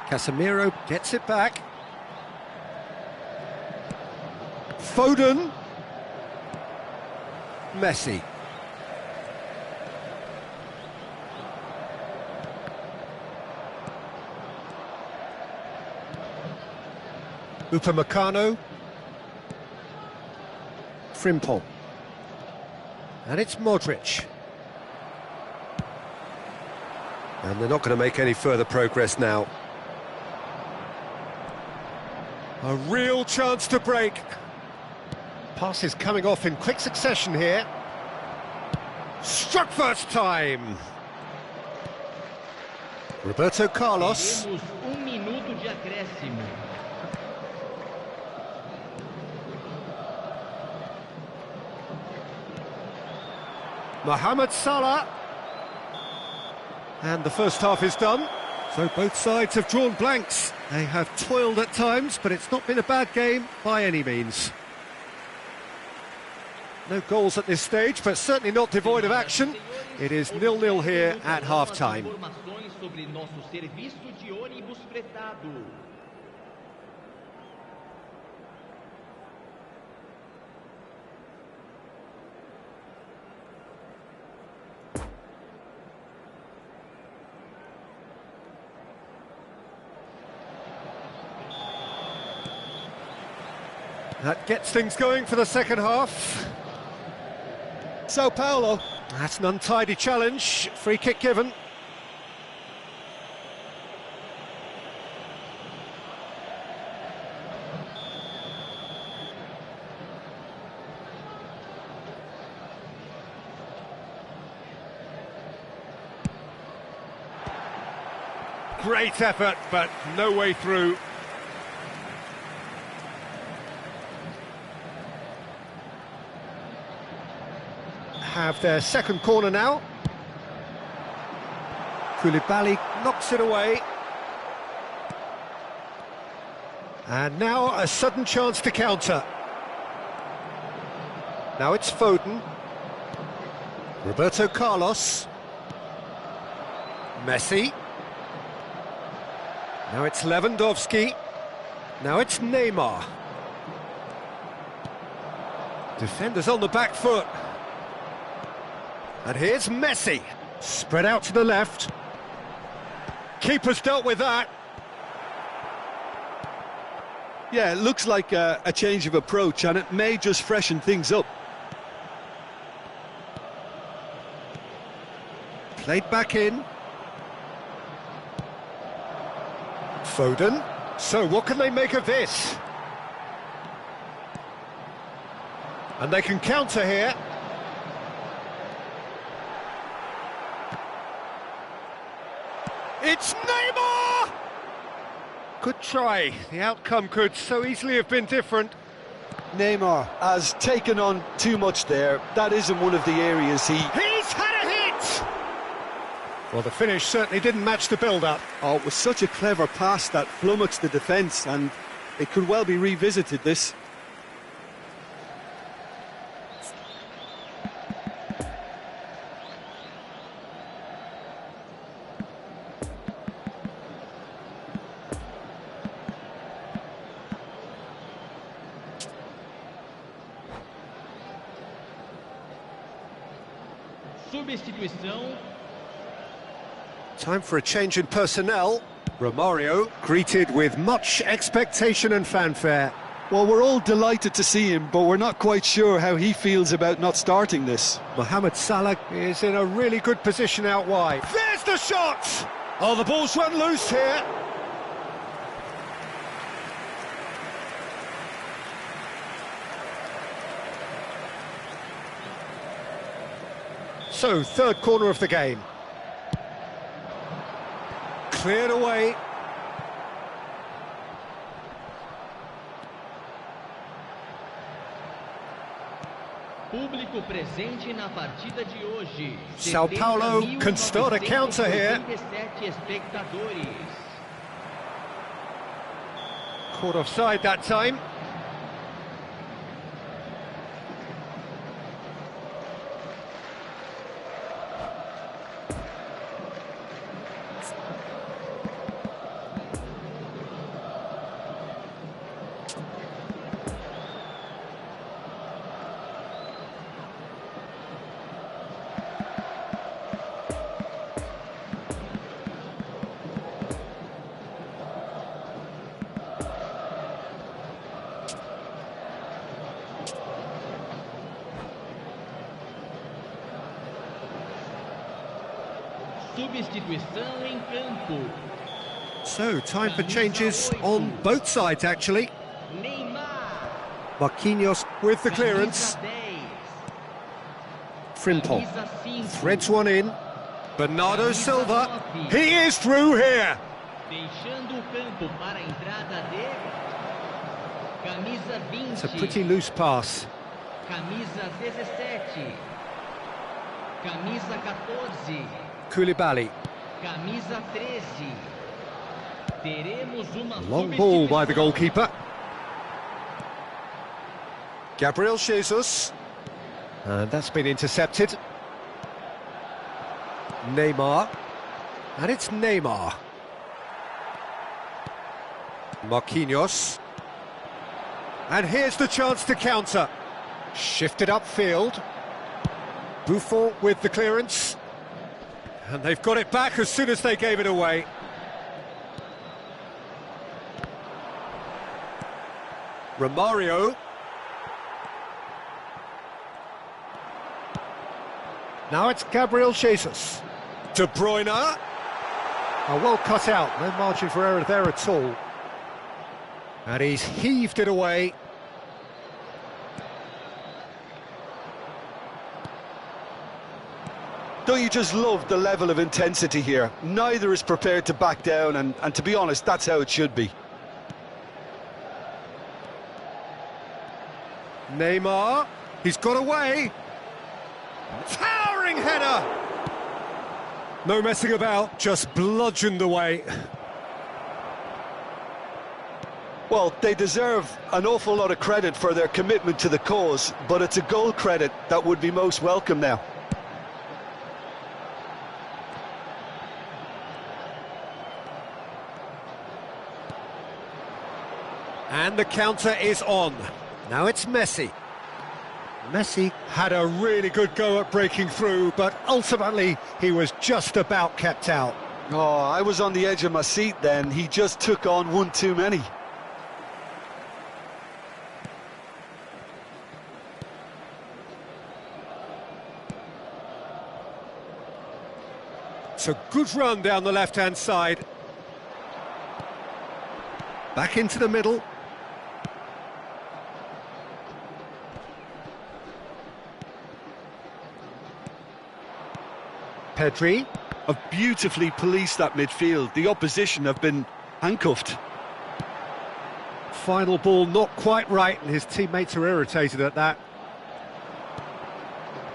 Casemiro gets it back. Foden. Messi. Upamecano. Frimpong. And it's Modric. And they're not going to make any further progress now. A real chance to break. Passes coming off in quick succession here. Struck first time. Roberto Carlos. Temos minuto de acréscimo. Mohamed Salah. And the first half is done. So both sides have drawn blanks. They have toiled at times, but it's not been a bad game by any means. No goals at this stage, but certainly not devoid of action. It is 0-0 here at half-time. That gets things going for the second half. Sao Paulo. That's an untidy challenge. Free kick given. Great effort, but no way through. Have their second corner now. Koulibaly knocks it away. And now a sudden chance to counter. Now it's Foden. Roberto Carlos. Messi. Now it's Lewandowski. Now it's Neymar. Defenders on the back foot. And here's Messi, spread out to the left. Keeper's dealt with that. Yeah, it looks like a change of approach, and it may just freshen things up. Played back in. Foden. So what can they make of this? And they can counter here. It's Neymar! Good try. The outcome could so easily have been different. Neymar has taken on too much there. That isn't one of the areas He's had a hit! Well, the finish certainly didn't match the build-up. Oh, it was such a clever pass that flummoxed the defence, and it could well be revisited, this. Substituição. Time for a change in personnel. Romario greeted with much expectation and fanfare. Well, we're all delighted to see him, but we're not quite sure how he feels about not starting this. Mohamed Salah is in a really good position out wide. There's the shot! Oh, the ball's run loose here. So, third corner of the game. Cleared away. Público presente na partida de hoje. Sao Paulo can start a counter here. Espectadores. Caught offside that time. substituição em campo. So, time for changes on both sides, actually. Neymar. Marquinhos with the clearance. Camisa 10. Frimpong Camisa 5. threads one in. Bernardo Camisa Silva. 9. He is through here. Deixando o campo para a entrada de camisa 20. It's a pretty loose pass. Camisa 17. Camisa 14. Koulibaly. Camisa 13. Teremos uma Long ball by the substituição. goalkeeper. Gabriel Jesus. And that's been intercepted. Neymar. And it's Neymar. Marquinhos. And here's the chance to counter. Shifted upfield. Buffon with the clearance. And they've got it back as soon as they gave it away. Romario. Now it's Gabriel Jesus. De Bruyne. Oh, well cut out, no margin for error there at all. And he's heaved it away. Don't you just love the level of intensity here? Neither is prepared to back down, and to be honest, that's how it should be. Neymar, he's got away. Towering header. No messing about, just bludgeoned away. Well, they deserve an awful lot of credit for their commitment to the cause, but it's a goal credit that would be most welcome now. And the counter is on. Now it's Messi. Messi had a really good go at breaking through, but ultimately he was just about kept out. Oh, I was on the edge of my seat then. He just took on one too many. It's a good run down the left-hand side. Back into the middle. Pedri. Have beautifully policed that midfield. The opposition have been handcuffed. Final ball not quite right, and his teammates are irritated at that.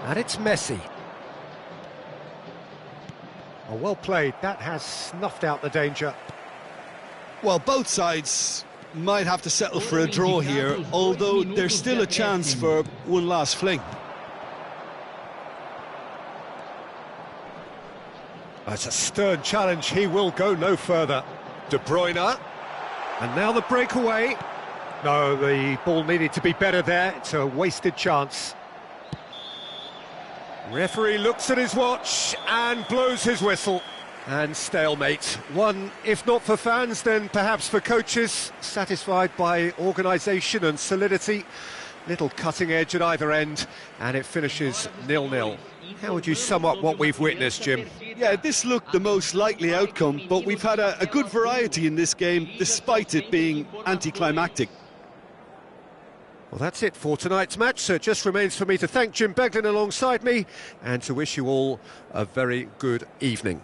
And it's Messi. Oh, well played. That has snuffed out the danger. Well, both sides might have to settle for a draw here, although there's still a chance for one last fling. That's a stern challenge. He will go no further. De Bruyne. And now the breakaway. No, the ball needed to be better there. It's a wasted chance. Referee looks at his watch and blows his whistle. And stalemate. One, if not for fans, then perhaps for coaches. Satisfied by organisation and solidity. Little cutting edge at either end. And it finishes 0-0. How would you sum up what we've witnessed, Jim? Yeah, this looked the most likely outcome, but we've had a good variety in this game, despite it being anticlimactic. Well, that's it for tonight's match, so it just remains for me to thank Jim Beglin alongside me and to wish you all a very good evening.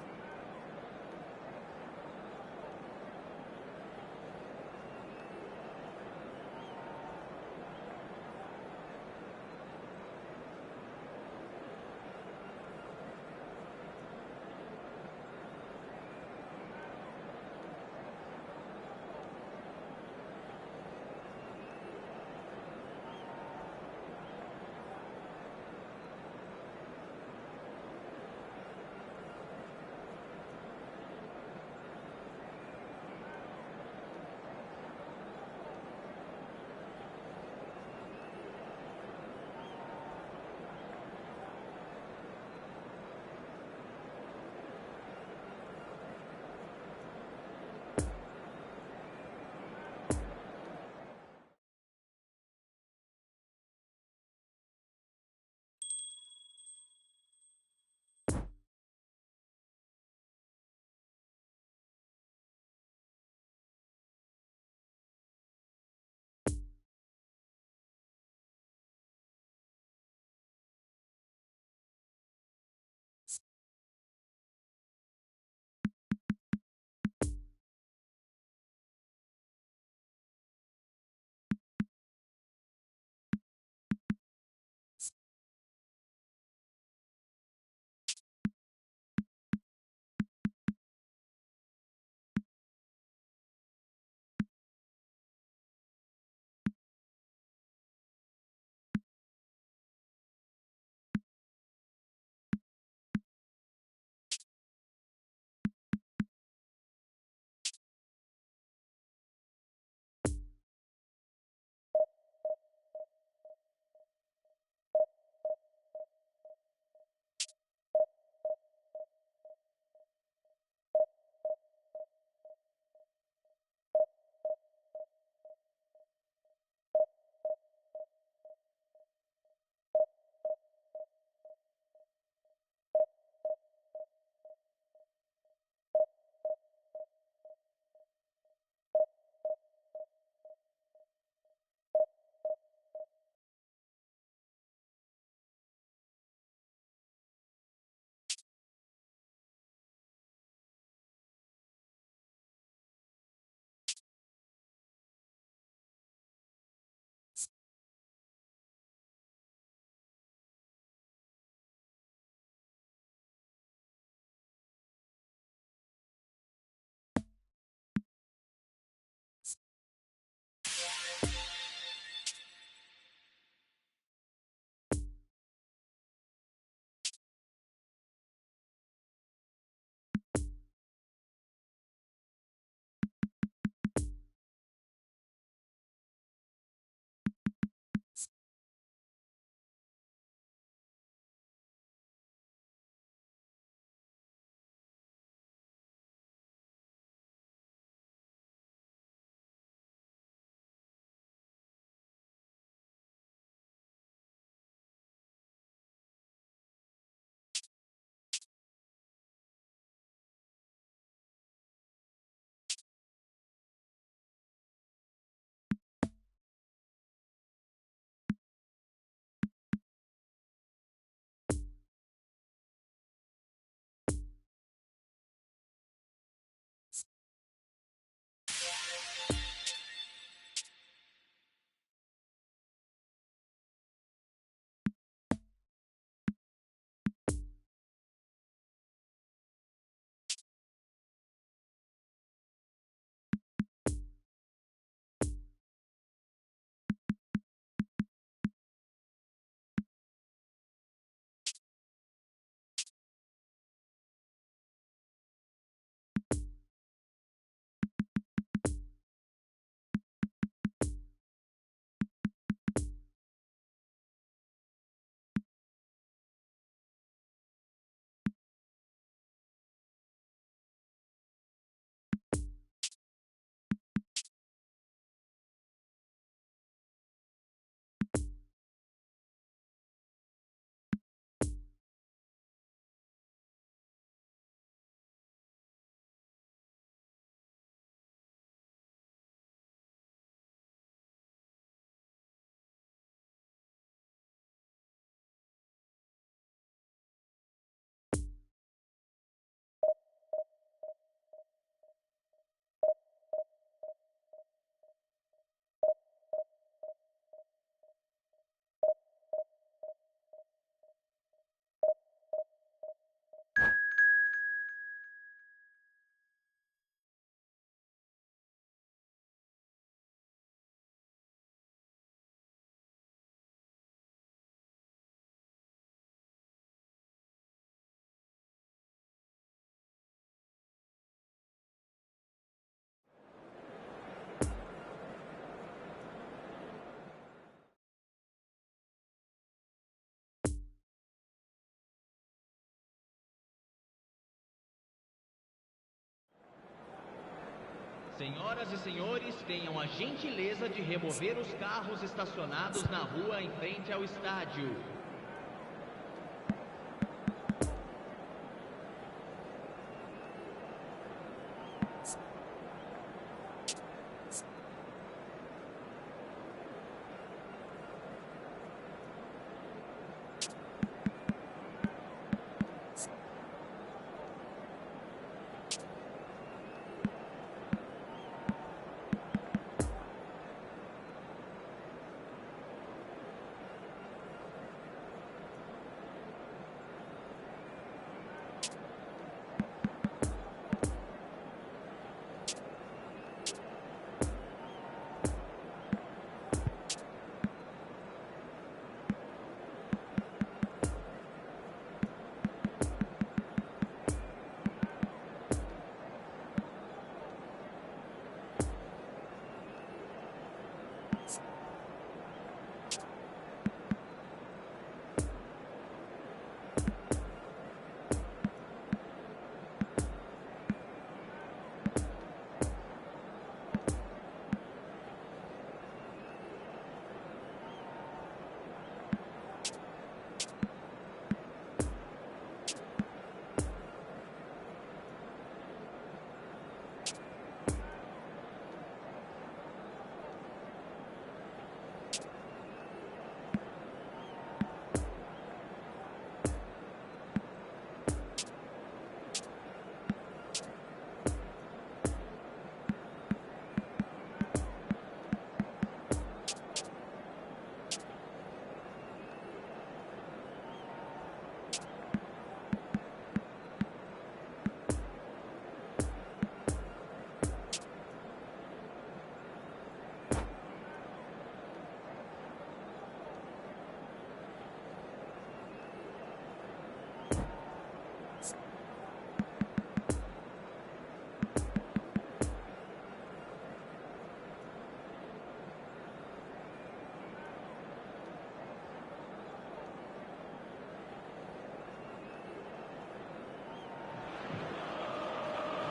Senhoras e senhores, tenham a gentileza de remover os carros estacionados na rua em frente ao estádio.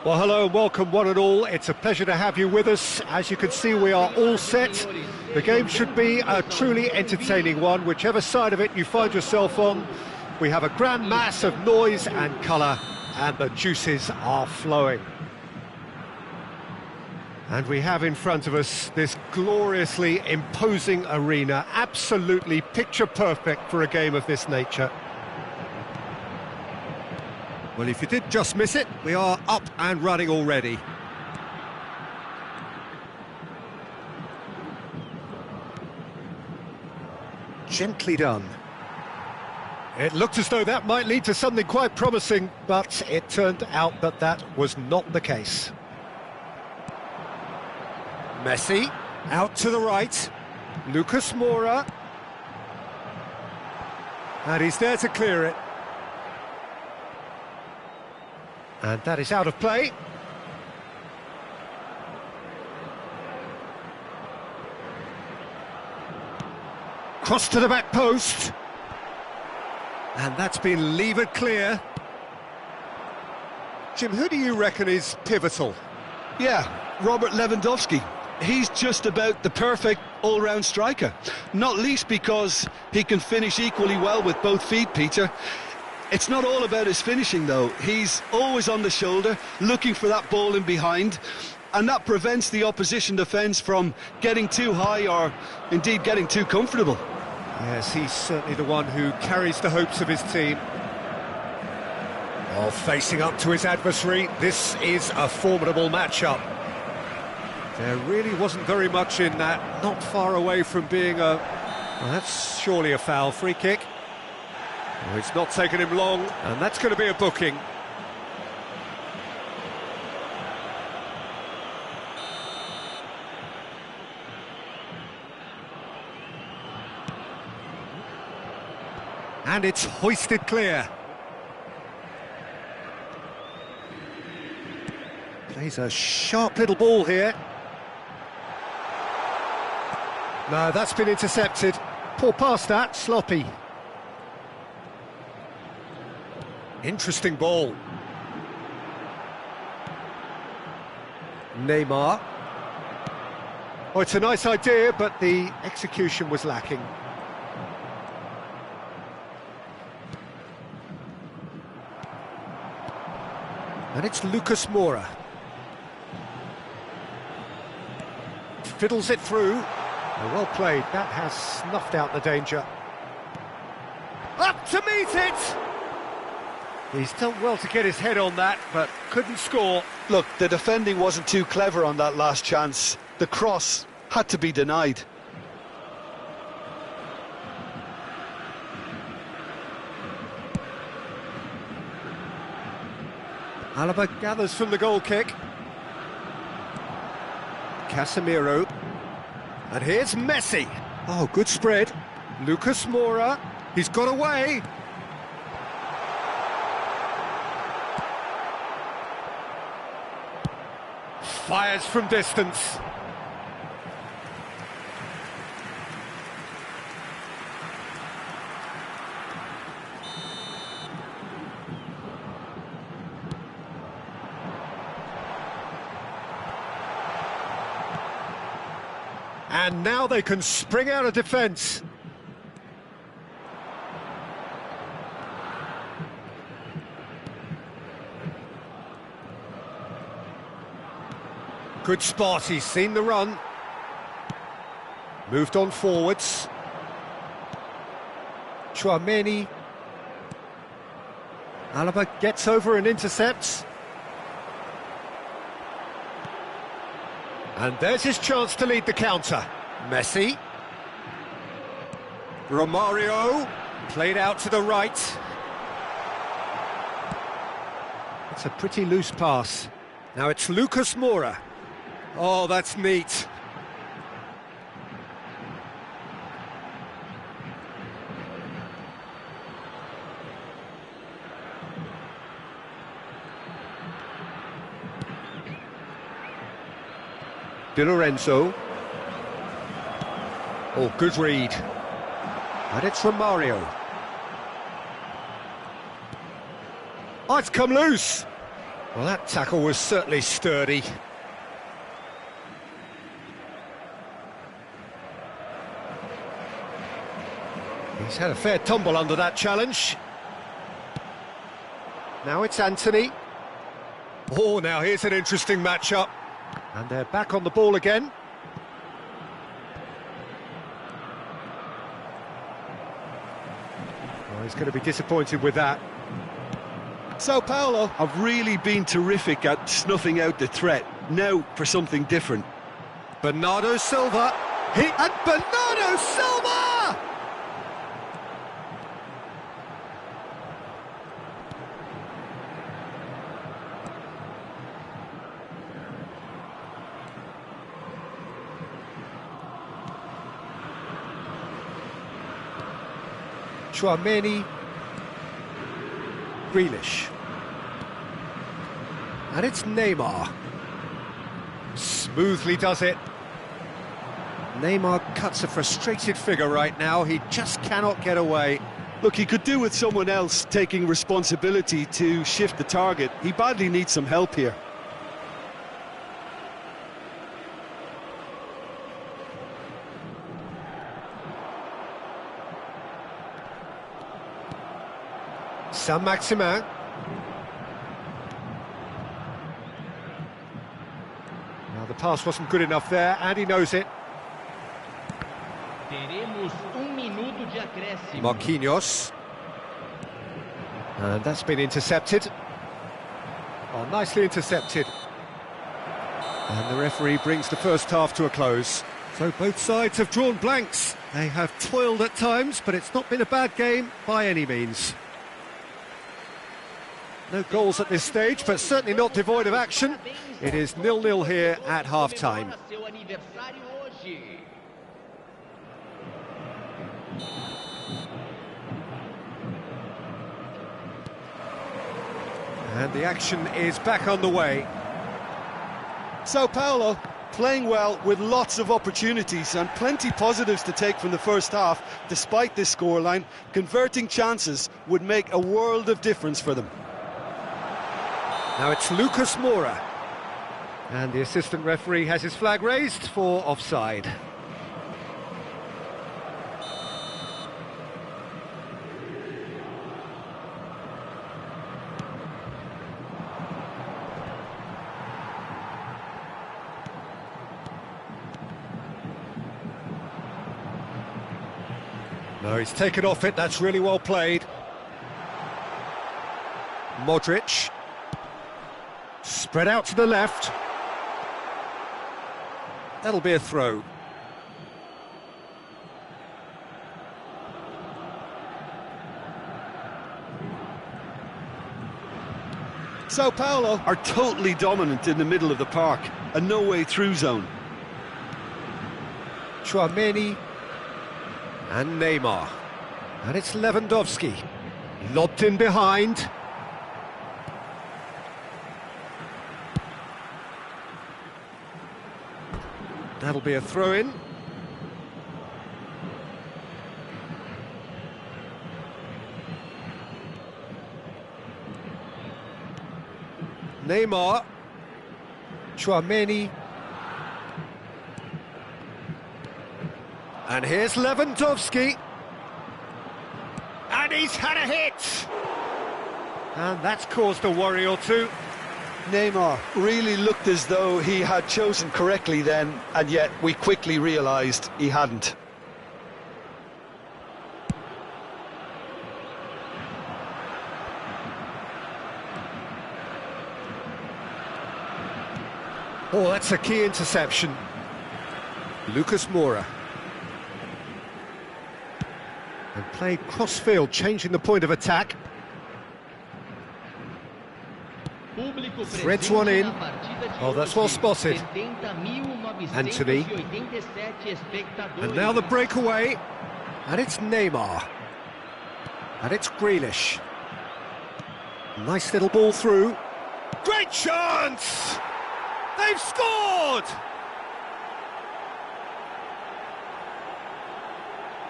Well, hello and welcome one and all. It's a pleasure to have you with us. As you can see, we are all set. The game should be a truly entertaining one, whichever side of it you find yourself on. We have a grand mass of noise and colour, and the juices are flowing. And we have in front of us this gloriously imposing arena, absolutely picture perfect for a game of this nature. Well, if you did just miss it, we are up and running already. Gently done. It looked as though that might lead to something quite promising, but it turned out that that was not the case. Messi, out to the right. Lucas Moura. And he's there to clear it. And that is out of play. Cross to the back post. And that's been levered clear. Jim, who do you reckon is pivotal? Yeah, Robert Lewandowski. He's just about the perfect all-round striker. Not least because he can finish equally well with both feet, Peter. It's not all about his finishing, though. He's always on the shoulder, looking for that ball in behind, and that prevents the opposition defence from getting too high or, indeed, getting too comfortable. Yes, he's certainly the one who carries the hopes of his team. While facing up to his adversary, this is a formidable matchup. There really wasn't very much in that, not far away from being a... Well, that's surely a foul. Free kick. Well, it's not taken him long, and that's going to be a booking. And it's hoisted clear. Plays a sharp little ball here. No, that's been intercepted. Poor pass that, sloppy. Interesting ball. Neymar. Oh, it's a nice idea, but the execution was lacking. And it's Lucas Moura. Fiddles it through. Oh, well played. That has snuffed out the danger. Up to meet it! He's done well to get his head on that, but couldn't score. Look, the defending wasn't too clever on that last chance. The cross had to be denied. Alaba gathers from the goal kick. Casemiro. And here's Messi. Oh, good spread. Lucas Moura. He's got away. Fires from distance. And now they can spring out of defence. Good spot, he's seen the run. Moved on forwards. Tchouaméni. Alaba gets over and intercepts. And there's his chance to lead the counter. Messi. Romario. Played out to the right. It's a pretty loose pass. Now it's Lucas Moura. Oh, that's neat. Di Lorenzo. Oh, good read. And it's Romario. Oh, it's come loose. Well, that tackle was certainly sturdy. He's had a fair tumble under that challenge. Now it's Anthony. Oh, now here's an interesting matchup. And they're back on the ball again. Oh, he's going to be disappointed with that. Sao Paulo have really been terrific at snuffing out the threat. Now for something different. Bernardo Silva. And Bernardo Silva! Tchouaméni. Grealish. And it's Neymar. Smoothly does it. Neymar cuts a frustrated figure right now. He just cannot get away. Look, he could do with someone else taking responsibility to shift the target. He badly needs some help here. Saint-Maximin. Now the pass wasn't good enough there, and he knows it. Teremos minuto de acréscimo. Marquinhos. And that's been intercepted. Oh, nicely intercepted. And the referee brings the first half to a close. So both sides have drawn blanks. They have toiled at times, but it's not been a bad game by any means. No goals at this stage, but certainly not devoid of action. It is 0-0 here at half-time. And the action is back on the way. Sao Paulo playing well with lots of opportunities and plenty positives to take from the first half. Despite this scoreline, converting chances would make a world of difference for them. Now it's Lucas Moura. And the assistant referee has his flag raised for offside. No, he's taken off it, that's really well played. Modric. Spread out to the left. That'll be a throw. Sao Paulo are totally dominant in the middle of the park, a no-way through zone. Tchouaméni and Neymar. And it's Lewandowski. Lobbed in behind. That'll be a throw-in. Neymar. Tchouaméni. And here's Lewandowski. And he's had a hit! And that's caused a worry or two. Neymar really looked as though he had chosen correctly then, and yet we quickly realised he hadn't. Oh, that's a key interception. Lucas Moura. And played cross-field, changing the point of attack. Threads one in. Oh, that's well spotted. Anthony. And now the breakaway. And it's Neymar. And it's Grealish. Nice little ball through. Great chance! They've scored!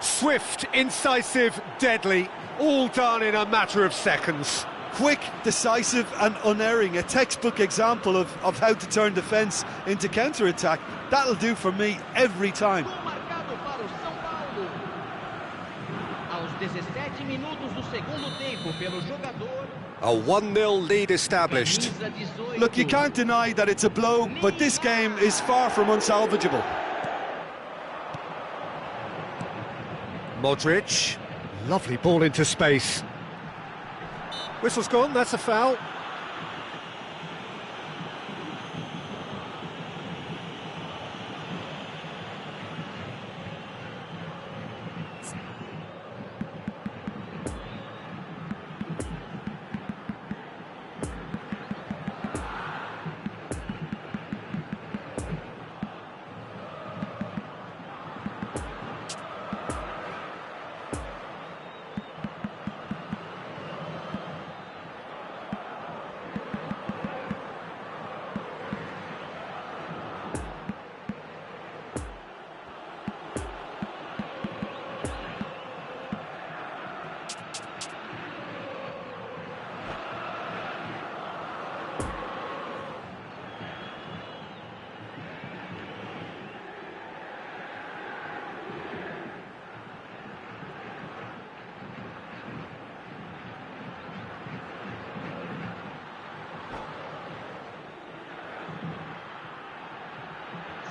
Swift, incisive, deadly, all done in a matter of seconds. Quick, decisive and unerring, a textbook example of how to turn defence into counter-attack. That'll do for me every time. A 1-0 lead established. Look, you can't deny that it's a blow, but this game is far from unsalvageable. Modric, lovely ball into space. Whistle's gone, that's a foul.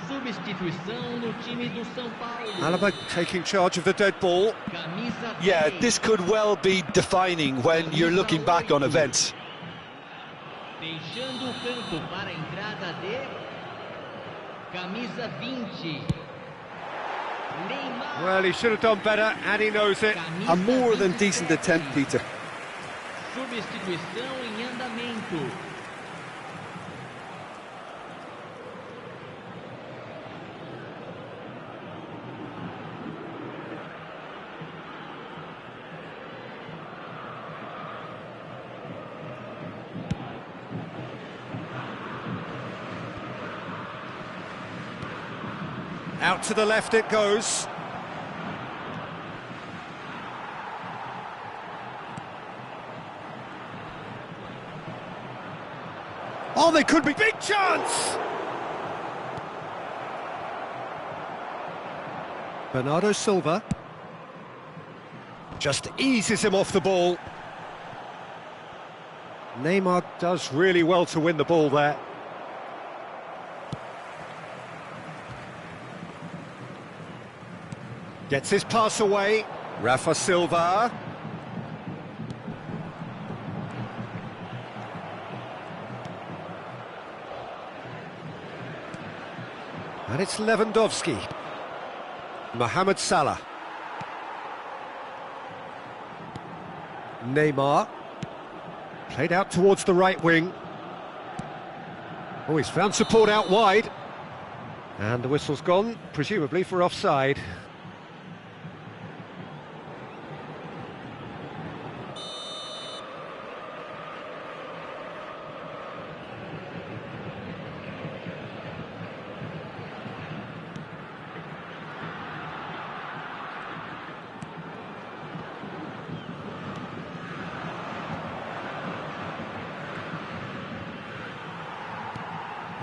Substituição no time do São Paulo. Alaba taking charge of the dead ball. Yeah, this could well be defining when you're looking back on events. Deixando o campo para a entrada de camisa 20. Neymar. Well, he should have done better, and he knows it. A more than decent attempt, Peter. Substituição em andamento. Out to the left it goes. Oh, they could be... Big chance! Bernardo Silva just eases him off the ball. Neymar does really well to win the ball there. Gets his pass away. Rafa Silva. And it's Lewandowski. Mohamed Salah. Neymar. Played out towards the right wing. Oh, he's found support out wide. And the whistle's gone, presumably for offside.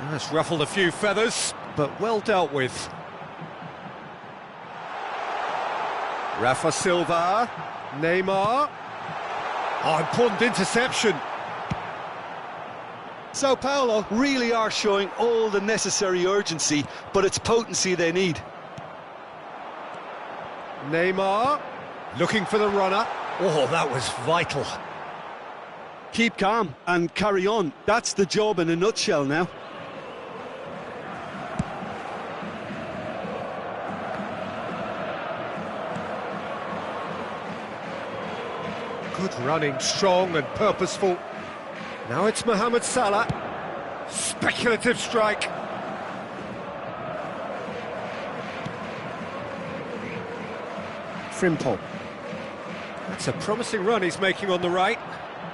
That's ruffled a few feathers, but well dealt with. Rafa Silva, Neymar. Oh, important interception. Sao Paulo really are showing all the necessary urgency, but it's potency they need. Neymar, looking for the runner. Oh, that was vital. Keep calm and carry on. That's the job in a nutshell now. Good running, strong and purposeful. Now it's Mohamed Salah. Speculative strike. Frimpong. That's a promising run he's making on the right.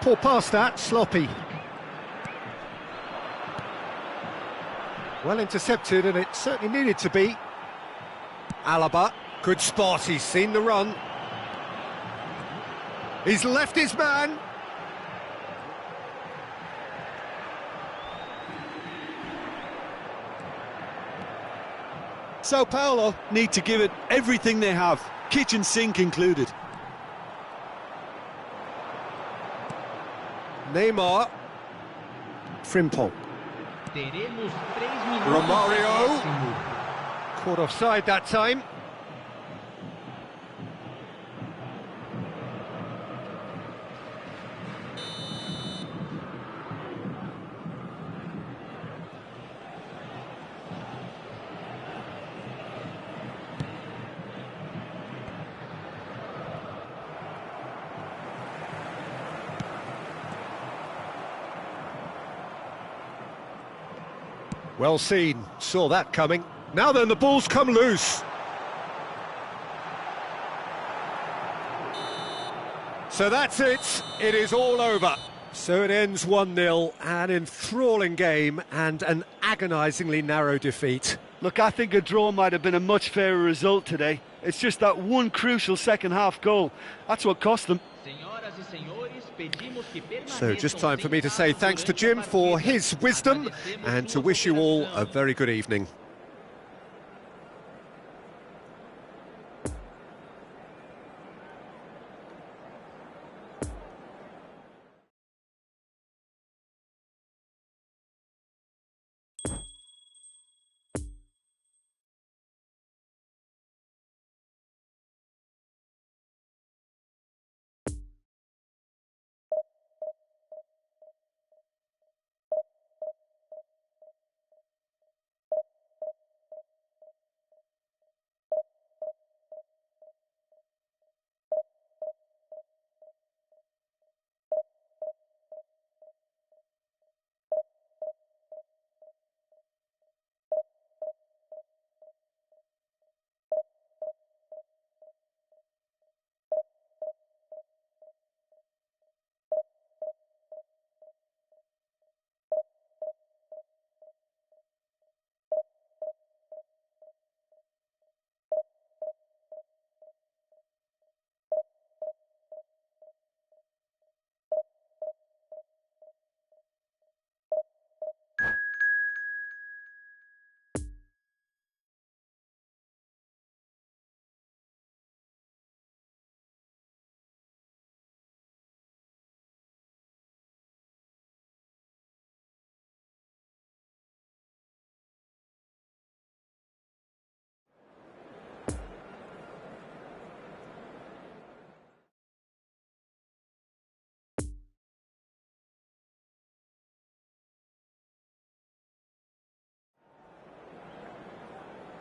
Poor pass that, sloppy. Well intercepted, and it certainly needed to be. Alaba, good spot, he's seen the run. He's left his man. Sao Paulo need to give it everything they have, kitchen sink included. Neymar. Frimpong. Romario. Caught offside that time. Well seen, saw that coming. Now then, the ball's come loose. So that's it, it is all over. So it ends 1-0, an enthralling game and an agonisingly narrow defeat. Look, I think a draw might have been a much fairer result today. It's just that one crucial second-half goal. That's what cost them. So just time for me to say thanks to Jim for his wisdom and to wish you all a very good evening.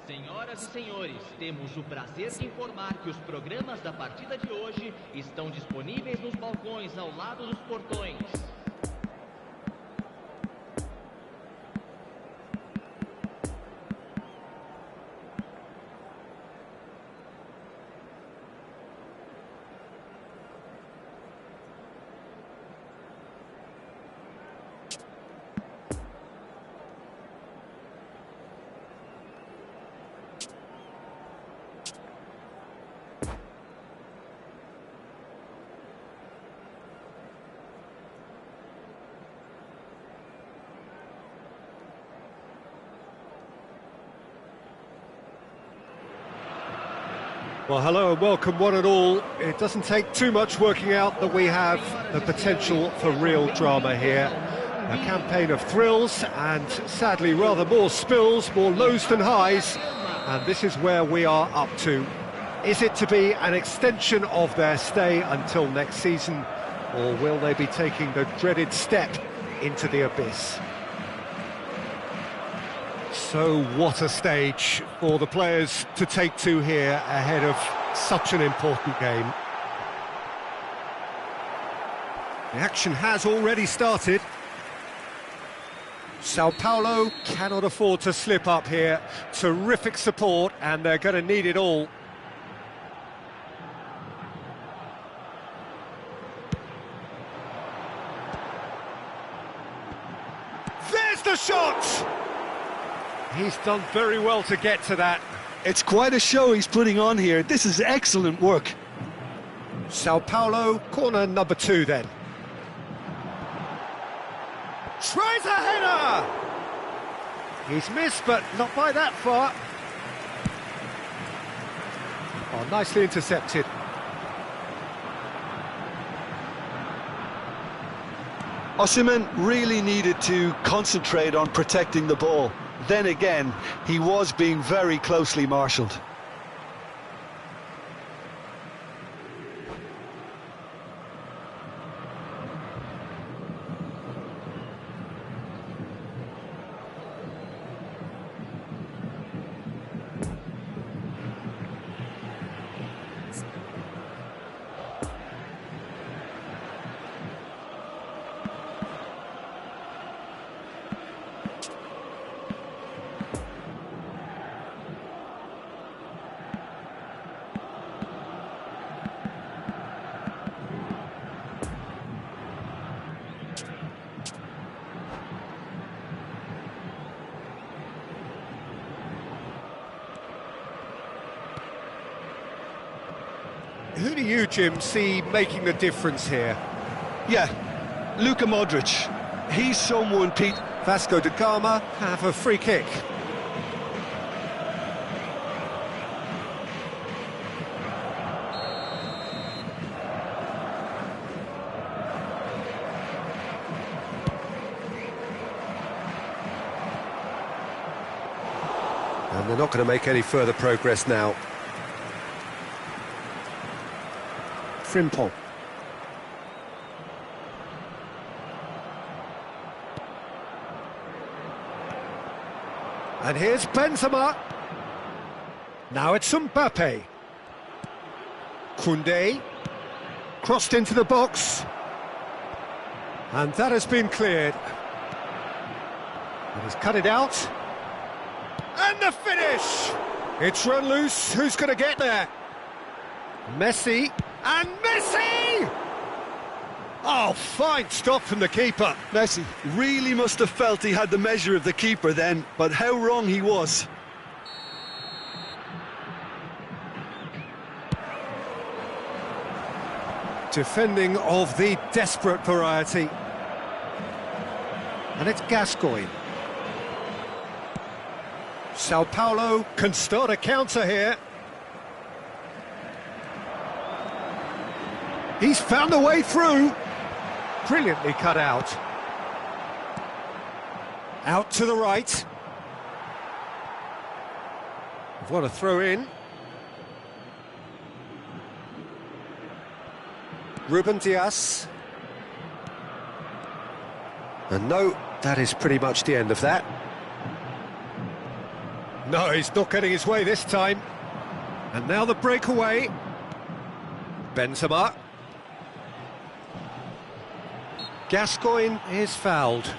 Senhoras e senhores, temos o prazer de informar que os programas da partida de hoje estão disponíveis nos balcões ao lado dos portões. Well, hello and welcome one and all. It doesn't take too much working out that we have the potential for real drama here. A campaign of thrills and sadly rather more spills, more lows than highs. And this is where we are up to. Is it to be an extension of their stay until next season, or will they be taking the dreaded step into the abyss? So what a stage for the players to take to here ahead of such an important game. The action has already started. Sao Paulo cannot afford to slip up here. Terrific support, and they're going to need it all. There's the shot! He's done very well to get to that. It's quite a show he's putting on here. This is excellent work. Sao Paulo, corner number 2 then. Tries a header! He's missed, but not by that far. Oh, nicely intercepted. Osimhen really needed to concentrate on protecting the ball. Then again, he was being very closely marshalled. Who do you, Jim, see making the difference here? Yeah, Luka Modric. He's someone, Pete. Vasco da Gama have a free kick. And they're not going to make any further progress now. Frimpong. And here's Benzema. Now it's Mbappe. Koundé. Crossed into the box. And that has been cleared. And he's cut it out. And the finish! It's run loose. Who's going to get there? Messi. And Messi! Oh, fine stop from the keeper. Messi really must have felt he had the measure of the keeper then, but how wrong he was. Defending of the desperate variety. And it's Gascoigne. Sao Paulo can start a counter here. He's found a way through. Brilliantly cut out. Out to the right. What a throw in. Ruben Dias. And no, that is pretty much the end of that. No, he's not getting his way this time. And now the breakaway. Benzema. Gascoigne is fouled.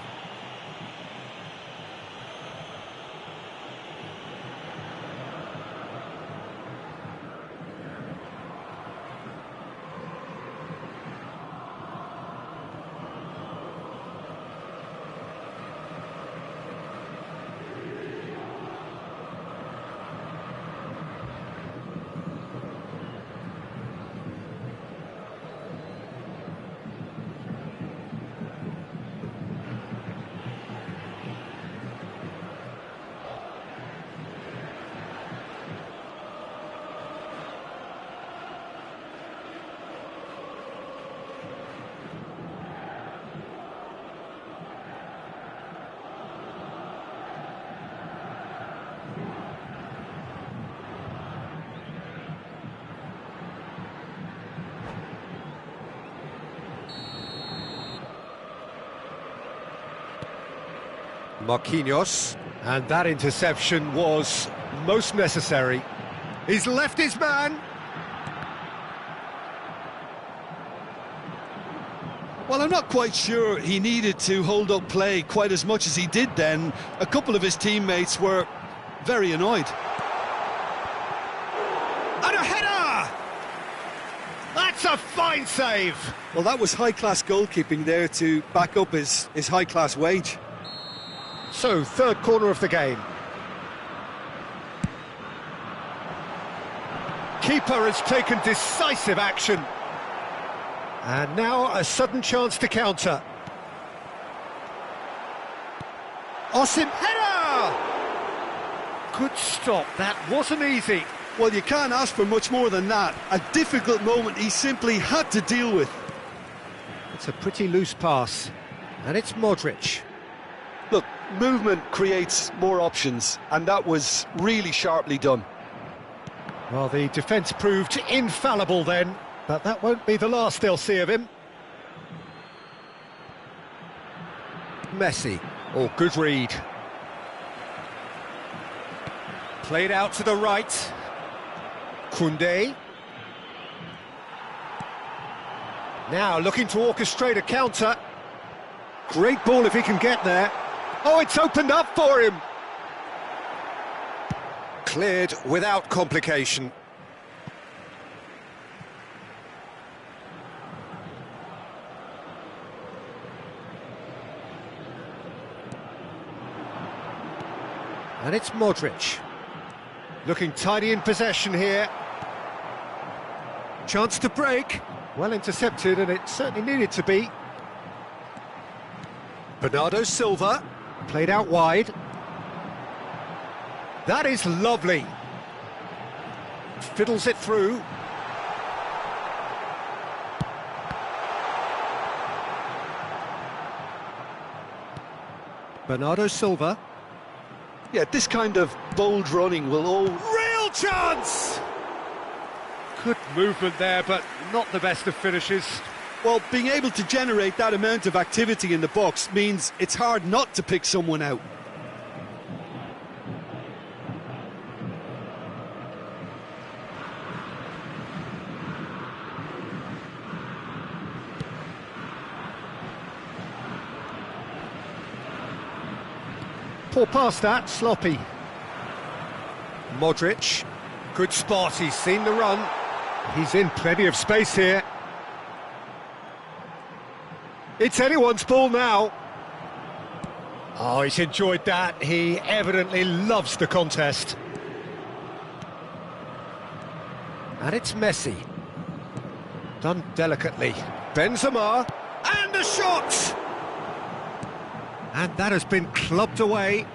Marquinhos, and that interception was most necessary. He's left his man. Well, I'm not quite sure he needed to hold up play quite as much as he did then. A couple of his teammates were very annoyed. And a header! That's a fine save! Well, that was high-class goalkeeping there to back up his high-class wage. So, third corner of the game. Keeper has taken decisive action. And now a sudden chance to counter. Osim header! Good stop, that wasn't easy. Well, you can't ask for much more than that. A difficult moment he simply had to deal with. It's a pretty loose pass. And it's Modric. Look, movement creates more options, and that was really sharply done. Well, the defence proved infallible then, but that won't be the last they'll see of him. Messi. Oh, good read. Played out to the right. Koundé. Now looking to orchestrate a counter. Great ball if he can get there. Oh, it's opened up for him. Cleared without complication. And it's Modric. Looking tidy in possession here. Chance to break. Well intercepted, and it certainly needed to be. Bernardo Silva. Played out wide. That is lovely. Fiddles it through. Bernardo Silva. Yeah, this kind of bold running will all... Real chance! Good movement there, but not the best of finishes. Well, being able to generate that amount of activity in the box means it's hard not to pick someone out. Poor pass that, sloppy. Modric, good spot, he's seen the run. He's in plenty of space here. It's anyone's ball now. Oh, he's enjoyed that. He evidently loves the contest. And it's Messi. Done delicately. Benzema. And a shot! And that has been clubbed away.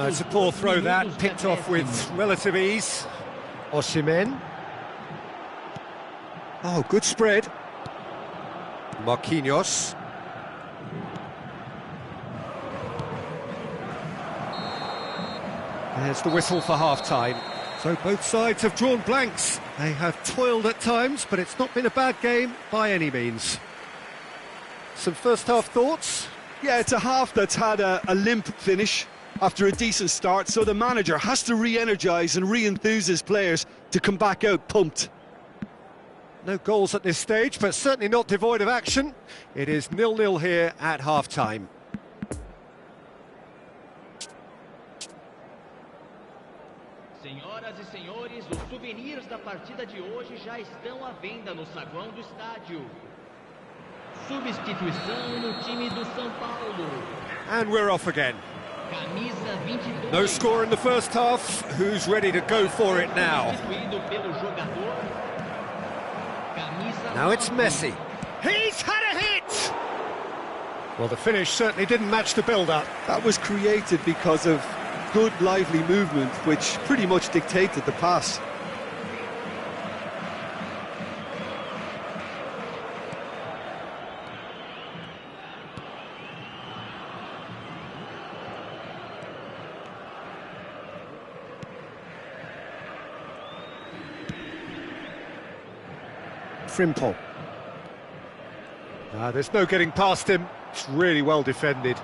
It's a poor throw that, picked off with relative ease. Osimhen. Oh, good spread. Marquinhos. There's the whistle for half-time. So both sides have drawn blanks. They have toiled at times, but it's not been a bad game by any means. some first-half thoughts? Yeah, it's a half that's had a limp finish after a decent start, so the manager has to re-energise and re-enthuse his players to come back out pumped. No goals at this stage, but certainly not devoid of action. It is 0-0 here at half-time. Senhoras e senhores, os souvenirs da partida de hoje já estão à venda no saguão do estádio. Substituição no time do São Paulo. And we're off again. Camisa 22. No score in the first half. Who's ready to go for it now? Substituído pelo jogador. Camisa Now it's Messi. He's had a hit! Well, the finish certainly didn't match the build-up. That was created because of good, lively movement, which pretty much dictated the pass. Frimpong. There's no getting past him. It's really well defended.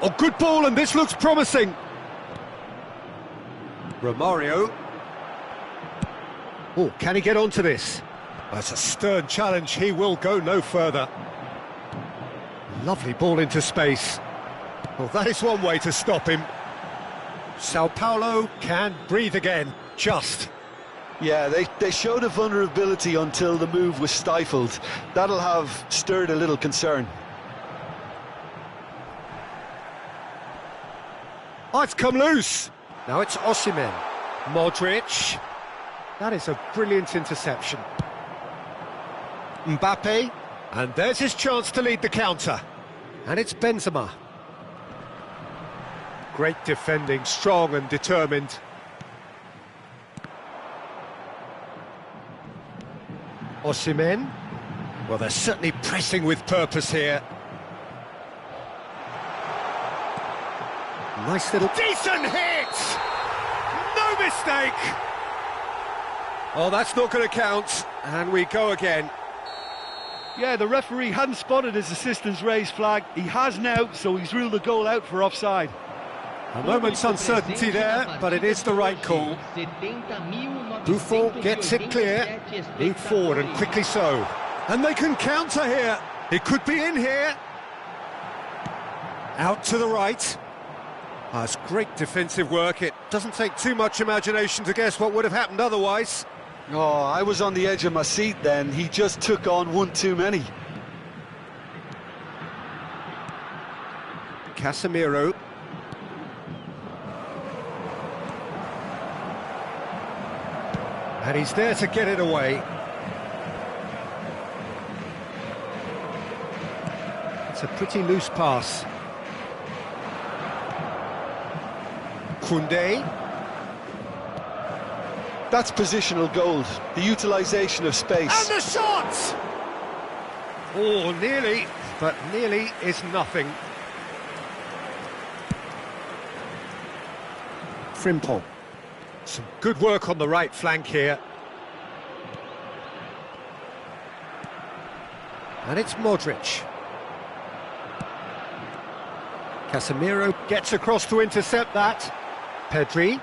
Oh, good ball, and this looks promising. Romario. Oh, can he get onto this? That's a stern challenge. He will go no further. Lovely ball into space. Well, that is one way to stop him. Sao Paulo can breathe again. Just. Yeah, they showed a vulnerability until the move was stifled. That'll have stirred a little concern. Oh, it's come loose. Now it's Osimhen. Modric. That is a brilliant interception. Mbappe. And there's his chance to lead the counter. And it's Benzema. Great defending, strong and determined. Osimhen. Well, they're certainly pressing with purpose here. Nice little... Decent hit! No mistake! Oh, that's not going to count. And we go again. Yeah, the referee hadn't spotted his assistant's raised flag. He has now, so he's ruled the goal out for offside. A moment's uncertainty there, but it is the right call. Buffon gets it clear. Move forward, and quickly so. And they can counter here. It could be in here. Out to the right. It's great defensive work. It doesn't take too much imagination to guess what would have happened otherwise. Oh, I was on the edge of my seat then. He just took on one too many. Casemiro. And he's there to get it away. It's a pretty loose pass. Koundé. That's positional gold, the utilisation of space. And the shot! Oh, nearly, but nearly is nothing. Frimpong. Some good work on the right flank here. And it's Modric. Casemiro gets across to intercept that. Pedri.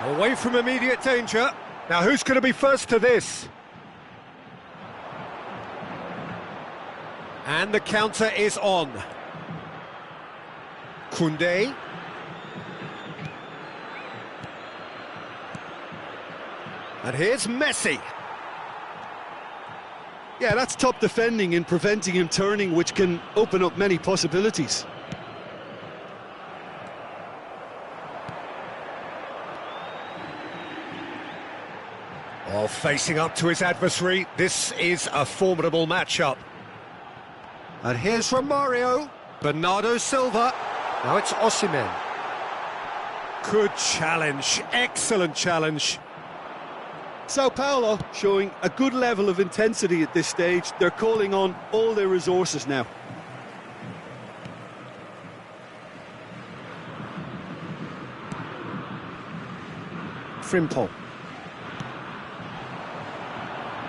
Away from immediate danger. Now who's going to be first to this? And the counter is on. Koundé. And here's Messi. Yeah, that's top defending and preventing him turning, which can open up many possibilities. While facing up to his adversary, this is a formidable matchup. And here's Romario. Bernardo Silva. Now it's Osimhen. Good challenge, excellent challenge. Sao Paulo showing a good level of intensity at this stage. They're calling on all their resources now.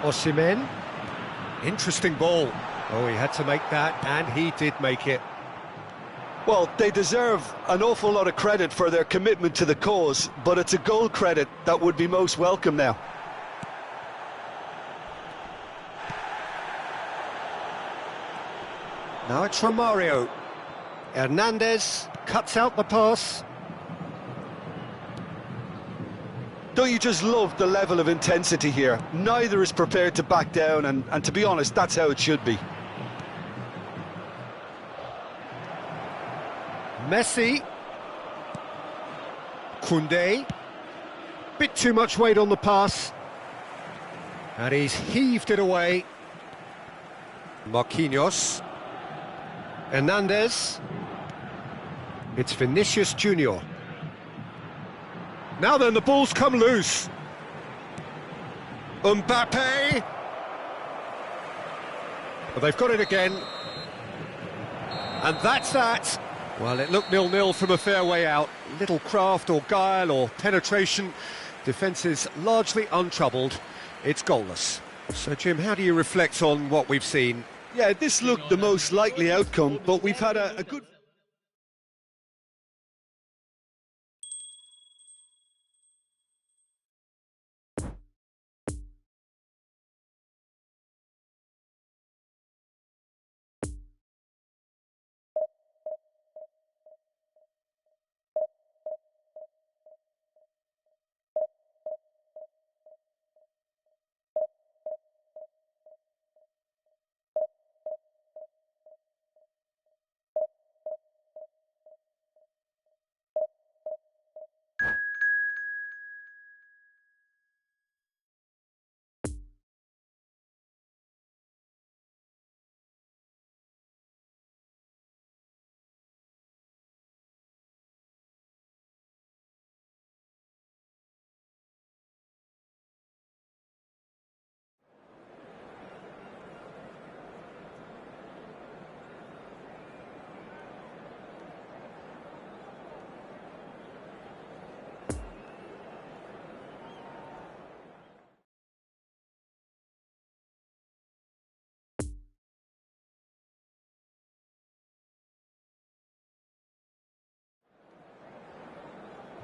Osimhen. Interesting ball. Oh, he had to make that, and he did make it. Well, they deserve an awful lot of credit for their commitment to the cause, but it's a goal credit that would be most welcome now. Now it's Romario. Hernandez cuts out the pass. Don't you just love the level of intensity here? Neither is prepared to back down, and to be honest, that's how it should be. Messi. Koundé. Bit too much weight on the pass. And he's heaved it away. Marquinhos. Hernandez. It's Vinicius Junior. Now then, the ball's come loose. Mbappe. Well, they've got it again. And that's that. Well, it looked 0-0 from a fair way out. Little craft or guile or penetration. Defence is largely untroubled. It's goalless. So, Jim, how do you reflect on what we've seen? Yeah, this looked the most likely outcome, but we've had a good...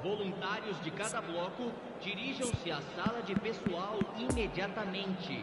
Voluntários de cada bloco, dirijam-se à sala de pessoal imediatamente.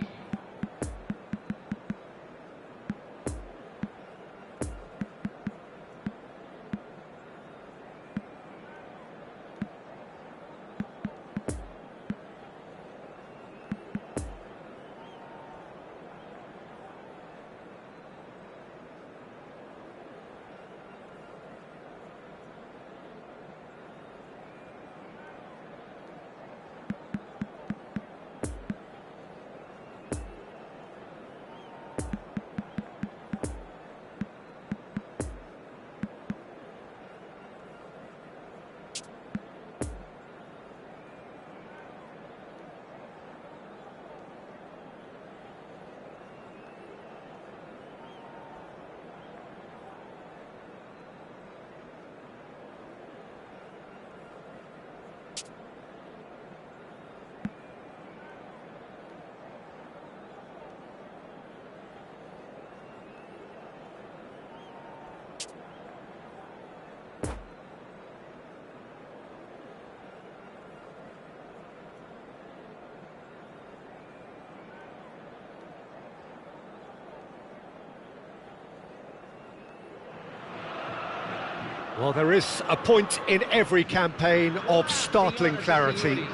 Well, there is a point in every campaign of startling clarity.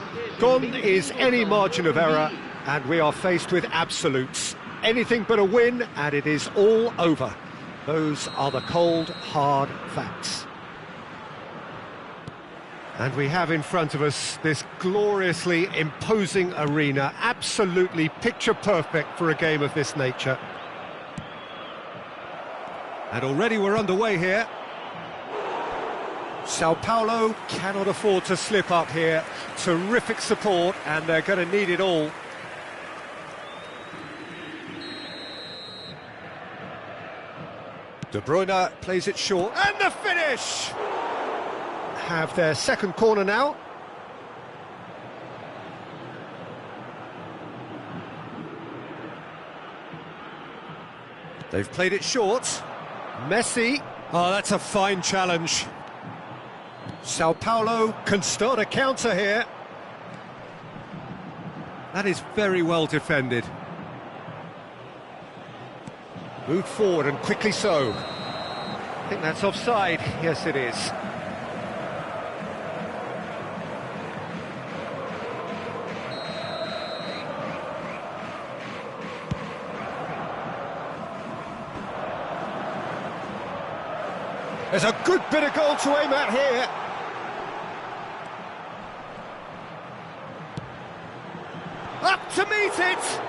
Gone is any margin of error, and we are faced with absolutes. Anything but a win, and it is all over. Those are the cold, hard facts. And we have in front of us this gloriously imposing arena, absolutely picture perfect for a game of this nature. And already we're underway here. Sao Paulo cannot afford to slip up here. Terrific support, and they're going to need it all. De Bruyne plays it short, and the finish! Have their second corner now. They've played it short. Messi. Oh, that's a fine challenge. Sao Paulo can start a counter here. That is very well defended. Moved forward and quickly so. I think that's offside. Yes, it is. There's a good bit of goal to aim at here. Up to meet it!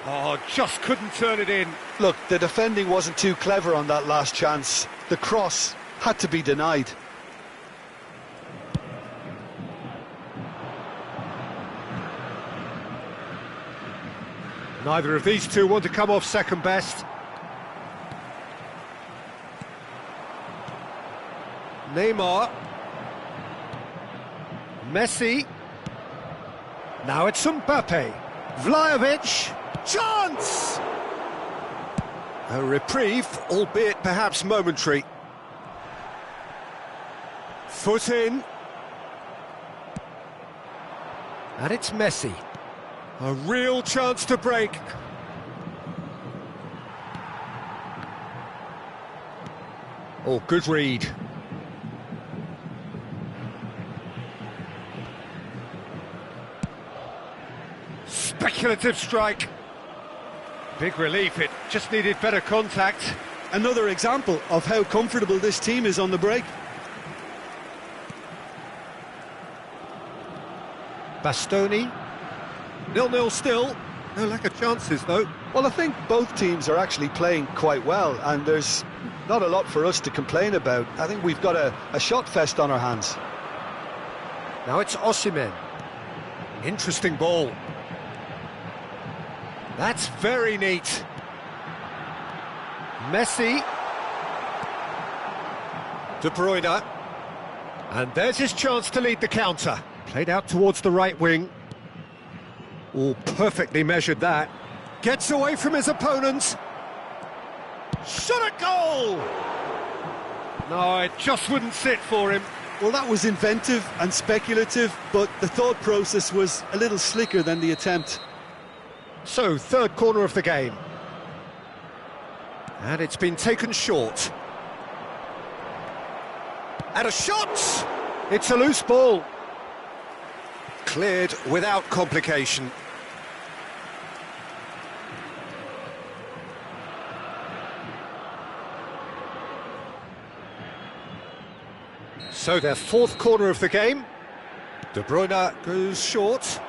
Oh, just couldn't turn it in. Look, the defending wasn't too clever on that last chance. The cross had to be denied. Neither of these two want to come off second best. Neymar. Messi. Now it's Mbappe. Vlahovic. Chance! A reprieve, albeit perhaps momentary. Foot in. And it's Messi. A real chance to break. Oh, good read. Speculative strike. Big relief, it just needed better contact. Another example of how comfortable this team is on the break. Bastoni. 0-0 still. No lack of chances, though. Well, I think both teams are actually playing quite well, and there's not a lot for us to complain about. I think we've got a shot fest on our hands. Now it's Osimhen. Interesting ball. That's very neat. Messi. De Bruyne. And there's his chance to lead the counter. Played out towards the right wing. Oh, perfectly measured that. Gets away from his opponent. Shot at goal! No, it just wouldn't sit for him. Well, that was inventive and speculative, but the thought process was a little slicker than the attempt. So, third corner of the game. And it's been taken short. And a shot! It's a loose ball. Cleared without complication. So their fourth corner of the game. De Bruyne goes short.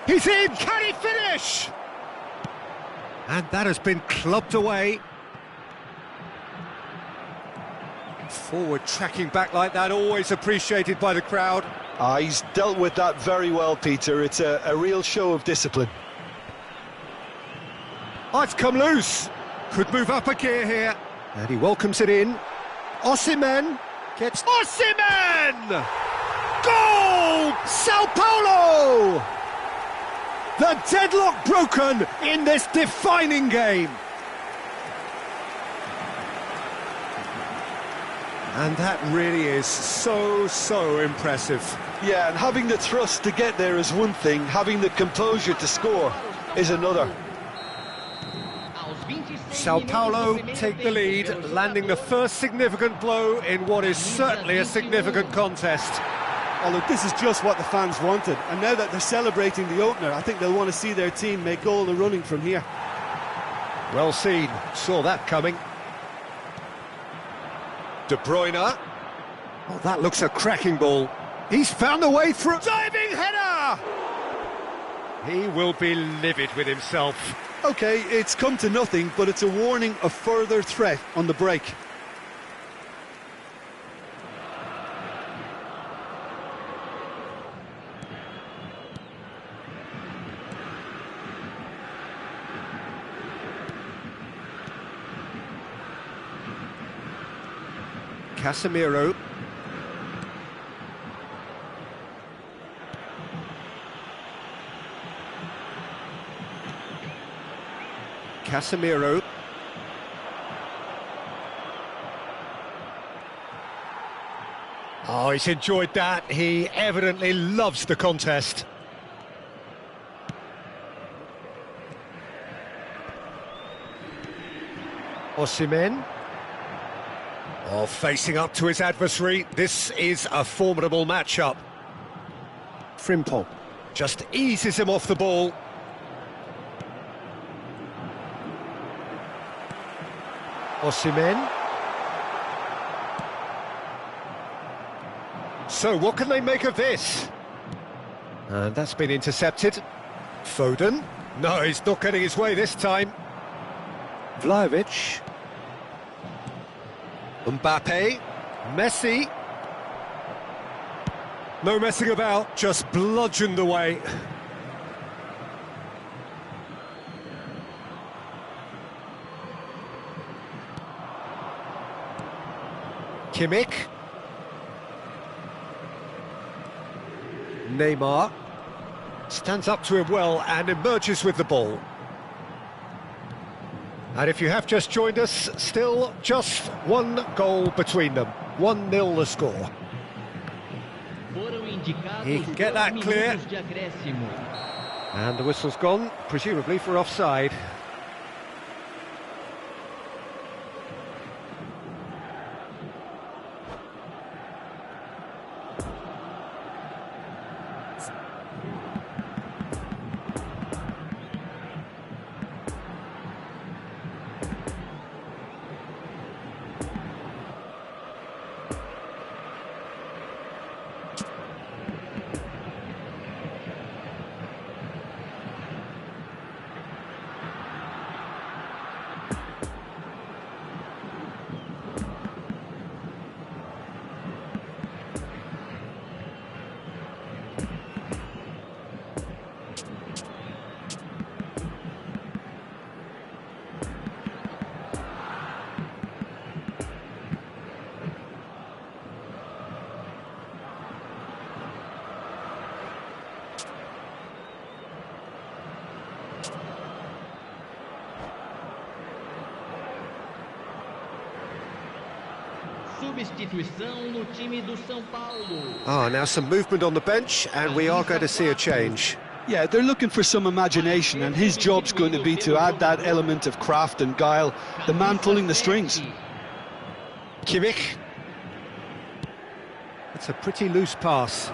He's in! Can he finish? And that has been clubbed away. Forward tracking back like that, always appreciated by the crowd. He's dealt with that very well, Peter. It's a real show of discipline. Oh, it's come loose. Could move up a gear here. And he welcomes it in. Osimhen gets... Osimhen! Goal! Sao Paulo! The deadlock broken in this defining game. And that really is so impressive. Yeah, and having the thrust to get there is one thing, having the composure to score is another. Sao Paulo take the lead, landing the first significant blow in what is certainly a significant contest. Oh, look, this is just what the fans wanted, and now that they're celebrating the opener, I think they'll want to see their team make all the running from here. Well seen, saw that coming. De Bruyne. Oh, that looks a cracking ball. He's found a way through. Diving header! He will be livid with himself. OK, it's come to nothing, but it's a warning of further threat on the break. Casemiro. Casemiro. Oh, he's enjoyed that. He evidently loves the contest. Osimhen. Oh, facing up to his adversary. This is a formidable matchup. Frimpong just eases him off the ball. Osimhen. So what can they make of this? And that's been intercepted. Foden. No, he's not getting his way this time. Vlahovic. Mbappe. Messi. No messing about, just bludgeoned away. Kimmich. Neymar stands up to him well and emerges with the ball. And if you have just joined us, still just one goal between them. 1-0 the score. He can get that clear. And the whistle's gone, presumably for offside. Substituição no time do São Paulo. Ah, now some movement on the bench, and we are going to see a change. Yeah, they're looking for some imagination, and his job's going to be to add that element of craft and guile, the man pulling the strings. Kimmich. It's a pretty loose pass.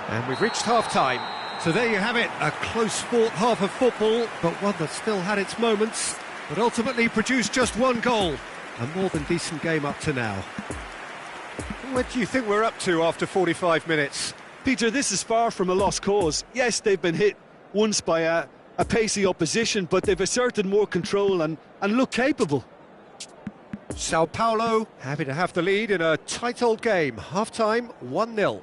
And we've reached half-time. So there you have it, a close-fought half of football, but one that still had its moments, but ultimately produced just one goal. A more than decent game up to now. What do you think we're up to after 45 minutes? Peter, this is far from a lost cause. Yes, they've been hit once by a pacey opposition, but they've asserted more control and look capable. Sao Paulo happy to have the lead in a tight old game. Half-time, 1-0.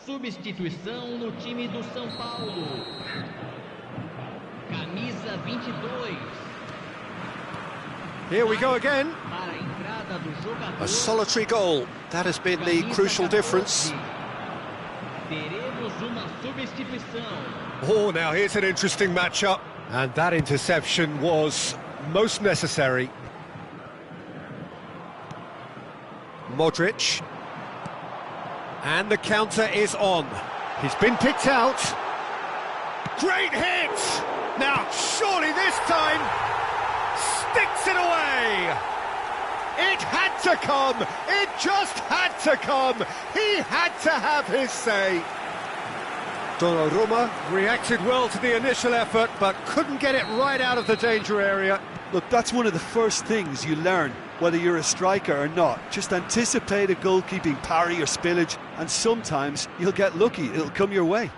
Substituição no time do São Paulo. Camisa 22. Here we go again. Para a entrada do jogador. A solitary goal. That has been the crucial difference. Teremos uma substituição. Oh, now here's an interesting matchup. And that interception was most necessary. Modric. And the counter is on. He's been picked out. Great hit! Now, surely this time, sticks it away! It had to come! It just had to come! He had to have his say! Donnarumma reacted well to the initial effort, but couldn't get it right out of the danger area. Look, that's one of the first things you learn, whether you're a striker or not. Just anticipate a goalkeeping parry or spillage, and sometimes you'll get lucky. It'll come your way.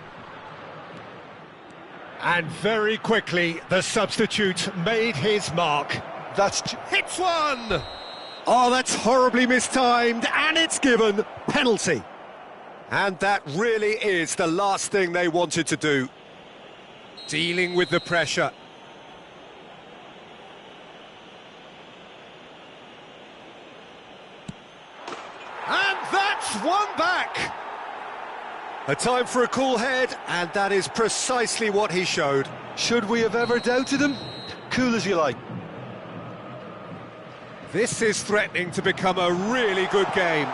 And very quickly, the substitute made his mark. Hits one! Oh, that's horribly mistimed, and it's given. Penalty. And that really is the last thing they wanted to do. Dealing with the pressure. And that's one back! A time for a cool head, and that is precisely what he showed. Should we have ever doubted him? Cool as you like. This is threatening to become a really good game.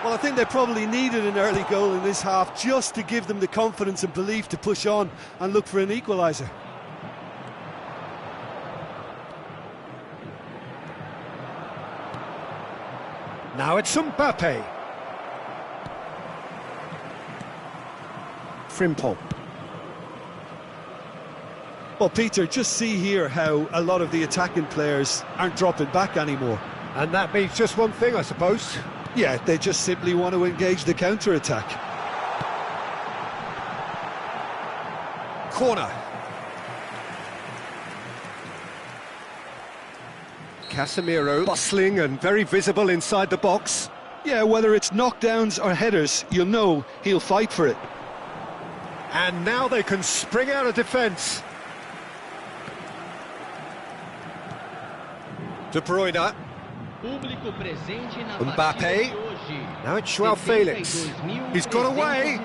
Well, I think they probably needed an early goal in this half just to give them the confidence and belief to push on and look for an equaliser. Now it's Mbappe. Frimpong. Well, Peter, just see here how a lot of the attacking players aren't dropping back anymore. And that means just one thing, I suppose. Yeah, they just simply want to engage the counter-attack. Corner. Casemiro bustling and very visible inside the box. Yeah, whether it's knockdowns or headers, you'll know he'll fight for it. And now they can spring out of defence. De Bruyne. Mbappe. Now it's João Felix. He's got away.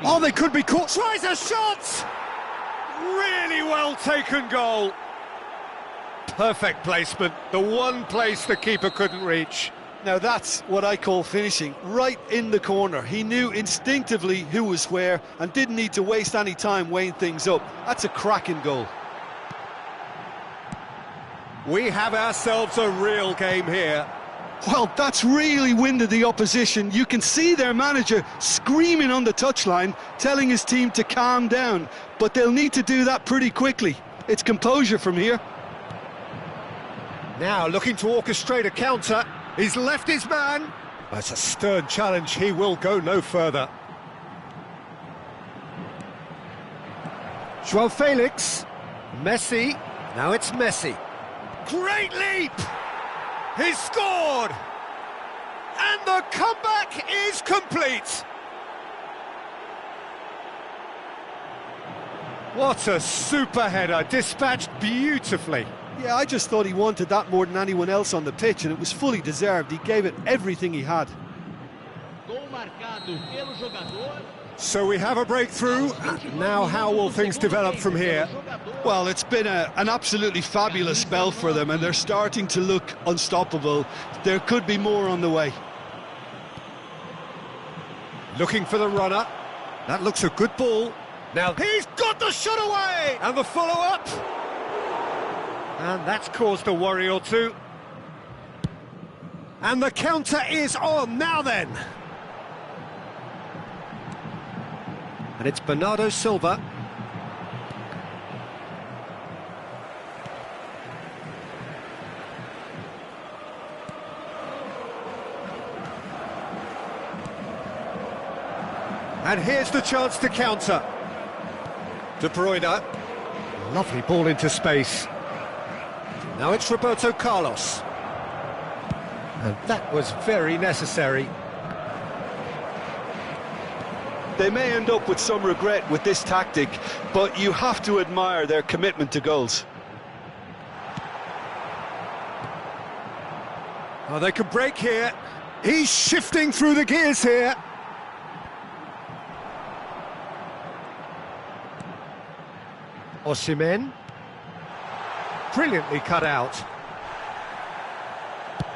Oh, they could be caught. Tries a shot! Really well taken goal. Perfect placement. The one place the keeper couldn't reach. Now that's what I call finishing, right in the corner. He knew instinctively who was where and didn't need to waste any time weighing things up. That's a cracking goal. We have ourselves a real game here. Well, that's really winded the opposition. You can see their manager screaming on the touchline, telling his team to calm down. But they'll need to do that pretty quickly. It's composure from here. Now looking to orchestrate a counter. He's left his man. That's a stern challenge. He will go no further. João Felix. Messi. Now it's Messi. Great leap! He's scored! And the comeback is complete! What a super header, dispatched beautifully. Yeah, I just thought he wanted that more than anyone else on the pitch, and it was fully deserved. He gave it everything he had. So we have a breakthrough. Now how will things develop from here? Well, it's been an absolutely fabulous spell for them, and they're starting to look unstoppable. There could be more on the way. Looking for the runner. That looks a good ball. Now he's got the shot away! And the follow-up. And that's caused a worry or two. And the counter is on. Now then. And it's Bernardo Silva. And here's the chance to counter. De Bruyne. Lovely ball into space. Now it's Roberto Carlos. And that was very necessary. They may end up with some regret with this tactic, but you have to admire their commitment to goals. Oh, they can break here. He's shifting through the gears here. Osimhen. Brilliantly cut out.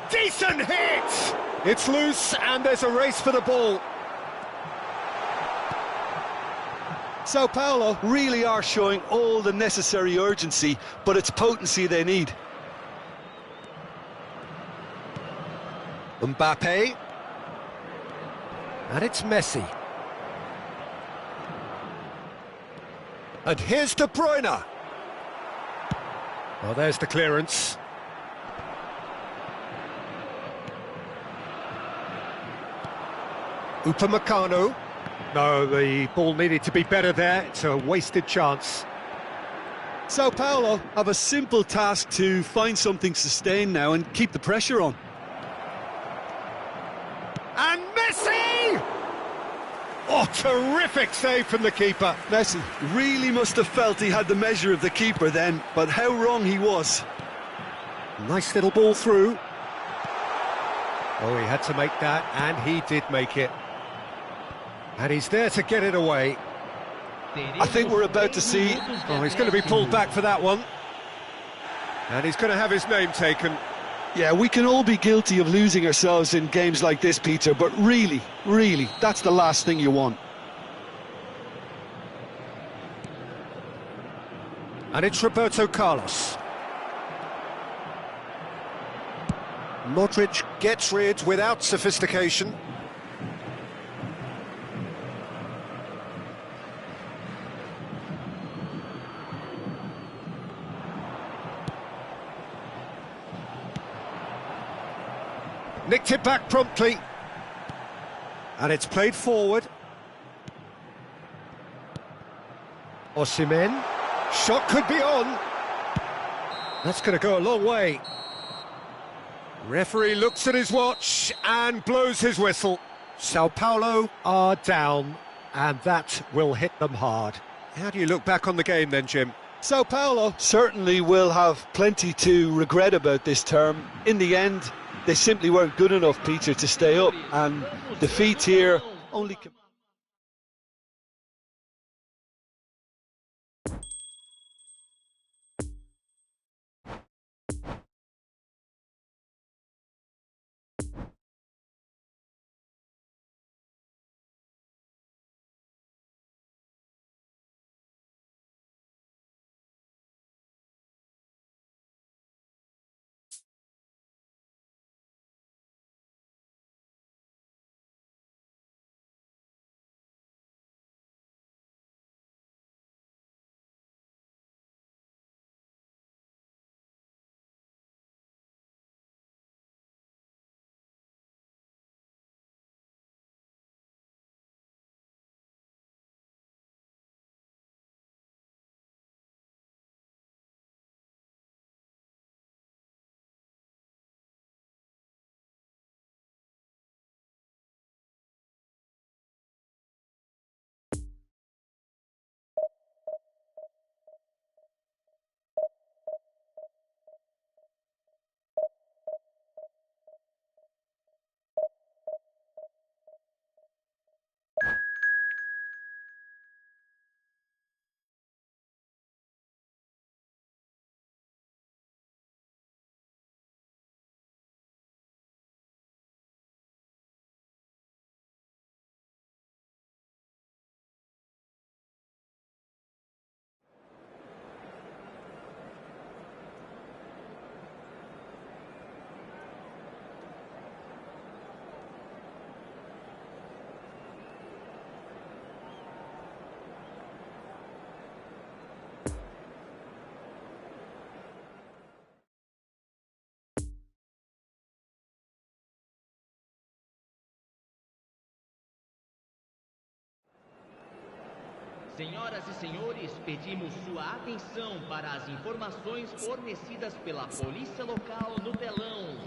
Decent hit! It's loose and there's a race for the ball. Sao Paulo really are showing all the necessary urgency, but it's potency they need. Mbappe. And it's Messi. And here's De Bruyne. Well, there's the clearance. Upamecano. No, the ball needed to be better there. It's a wasted chance. Sao Paulo have a simple task to find something sustained now and keep the pressure on. And Messi! Oh, terrific save from the keeper. Messi really must have felt he had the measure of the keeper then, but how wrong he was. Nice little ball through. Oh, he had to make that, and he did make it. And he's there to get it away. I think we're about to see... Oh, he's going to be pulled back for that one. And he's going to have his name taken. Yeah, we can all be guilty of losing ourselves in games like this, Peter, but really, that's the last thing you want. And it's Roberto Carlos. Modric gets rid without sophistication. Nicked it back promptly. And it's played forward. Osimhen. Shot could be on. That's going to go a long way. Referee looks at his watch and blows his whistle. Sao Paulo are down, and that will hit them hard. How do you look back on the game then, Jim? Sao Paulo certainly will have plenty to regret about this term. In the end, they simply weren't good enough, Peter, to stay up, and defeat here only... Senhoras e senhores, pedimos sua atenção para as informações fornecidas pela polícia local no telão.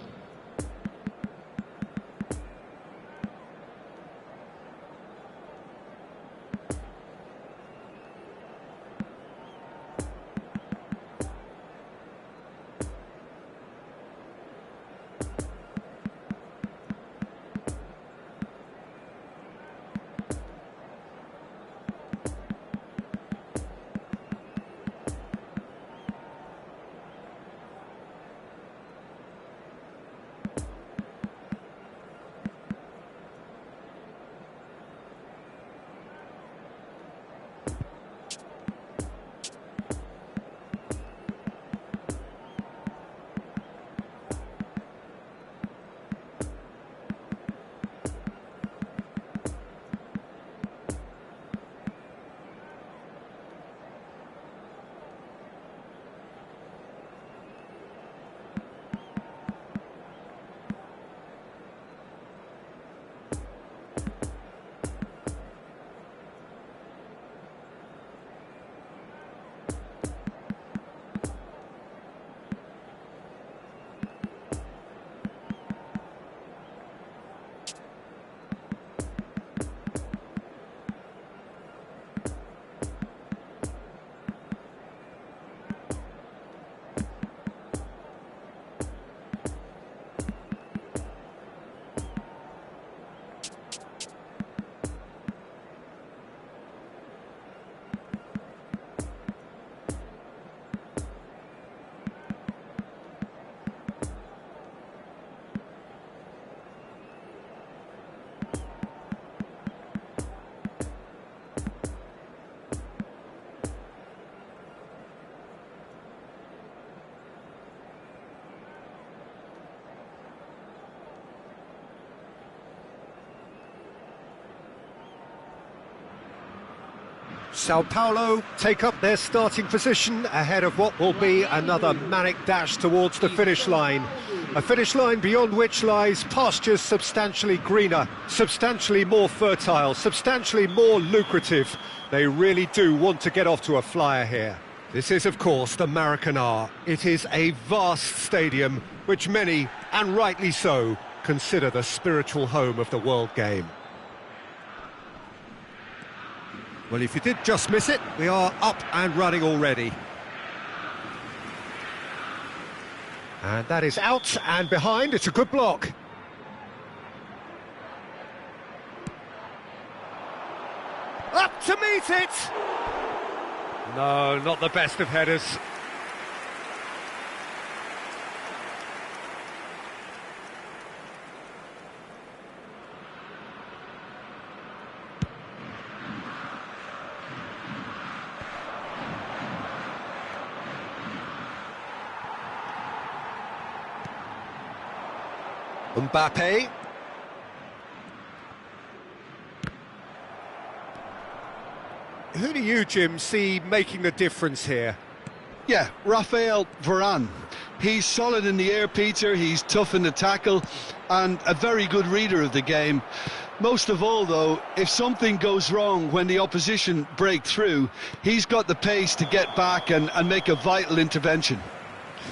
Sao Paulo take up their starting position ahead of what will be another manic dash towards the finish line. A finish line beyond which lies pastures substantially greener, substantially more fertile, substantially more lucrative. They really do want to get off to a flyer here. This is, of course, the Maracanã. It is a vast stadium, which many, and rightly so, consider the spiritual home of the world game. Well, if you did just miss it, we are up and running already. And that is out and behind. It's a good block. Up to meet it! No, not the best of headers. Mbappe. Who do you, Jim, see making the difference here? Yeah, Rafael Varane. He's solid in the air, Peter. He's tough in the tackle and a very good reader of the game. Most of all, though, if something goes wrong when the opposition break through, he's got the pace to get back and make a vital intervention.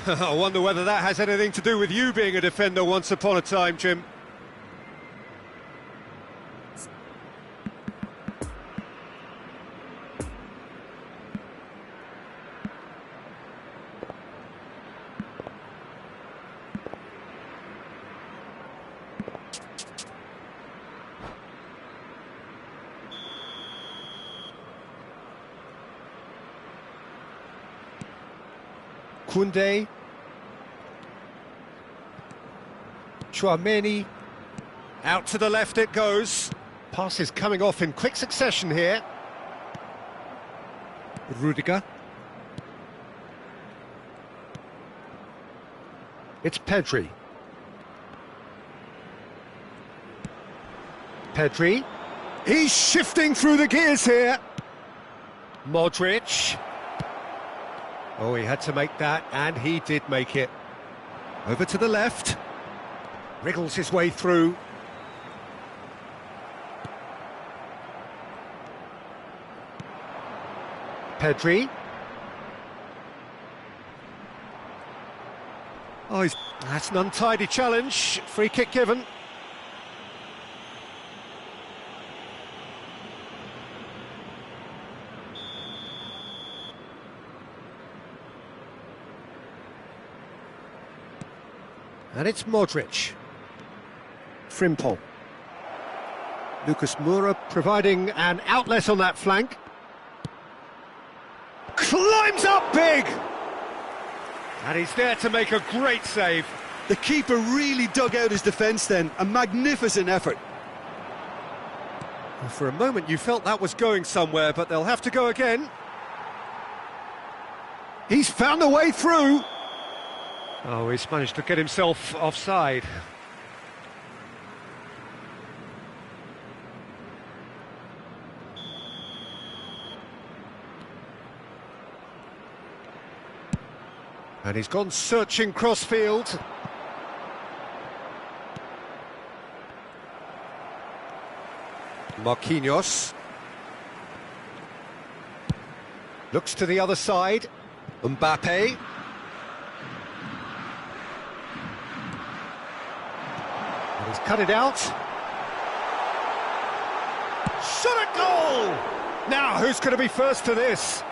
I wonder whether that has anything to do with you being a defender once upon a time, Jim. Koundé, Tchouaméni, out to the left it goes. Passes coming off in quick succession here. Rudiger. It's Pedri. Pedri. He's shifting through the gears here. Modric. Oh, he had to make that, and he did make it. Over to the left. Wriggles his way through. Pedri. Oh, that's an untidy challenge. Free kick given. And it's Modric. Frimpong. Lucas Moura providing an outlet on that flank. Climbs up big! And he's there to make a great save. The keeper really dug out his defence then. A magnificent effort. Well, for a moment you felt that was going somewhere, but they'll have to go again. He's found a way through. Oh, he's managed to get himself offside. And he's gone searching crossfield. Marquinhos. Looks to the other side. Mbappe. And he's cut it out. Shot a goal! Now, who's going to be first to this?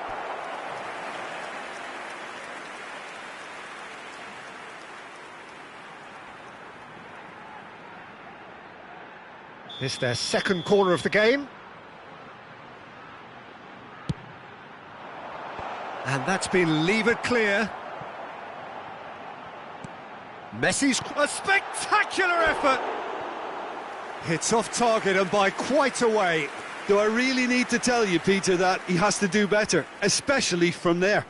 This is their second corner of the game. And that's been levered clear. Messi's a spectacular effort. It's off target and by quite a way. Do I really need to tell you, Peter, that he has to do better, especially from there?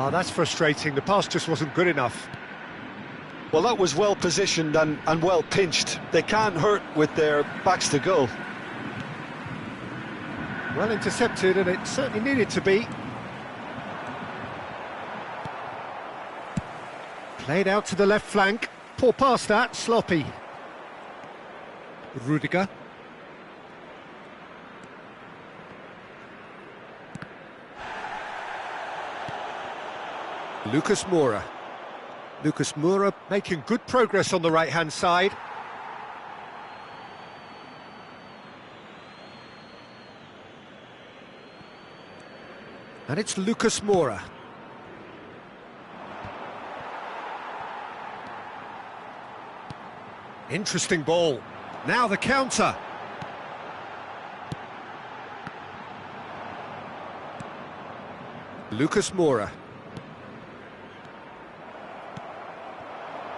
Oh, that's frustrating. The pass just wasn't good enough. Well, that was well positioned and well pinched. They can't hurt with their backs to goal. Well intercepted, and it certainly needed to be. Played out to the left flank. Poor pass that, sloppy. Rudiger. Lucas Moura. Lucas Moura making good progress on the right-hand side. And it's Lucas Moura. Interesting ball. Now the counter. Lucas Moura.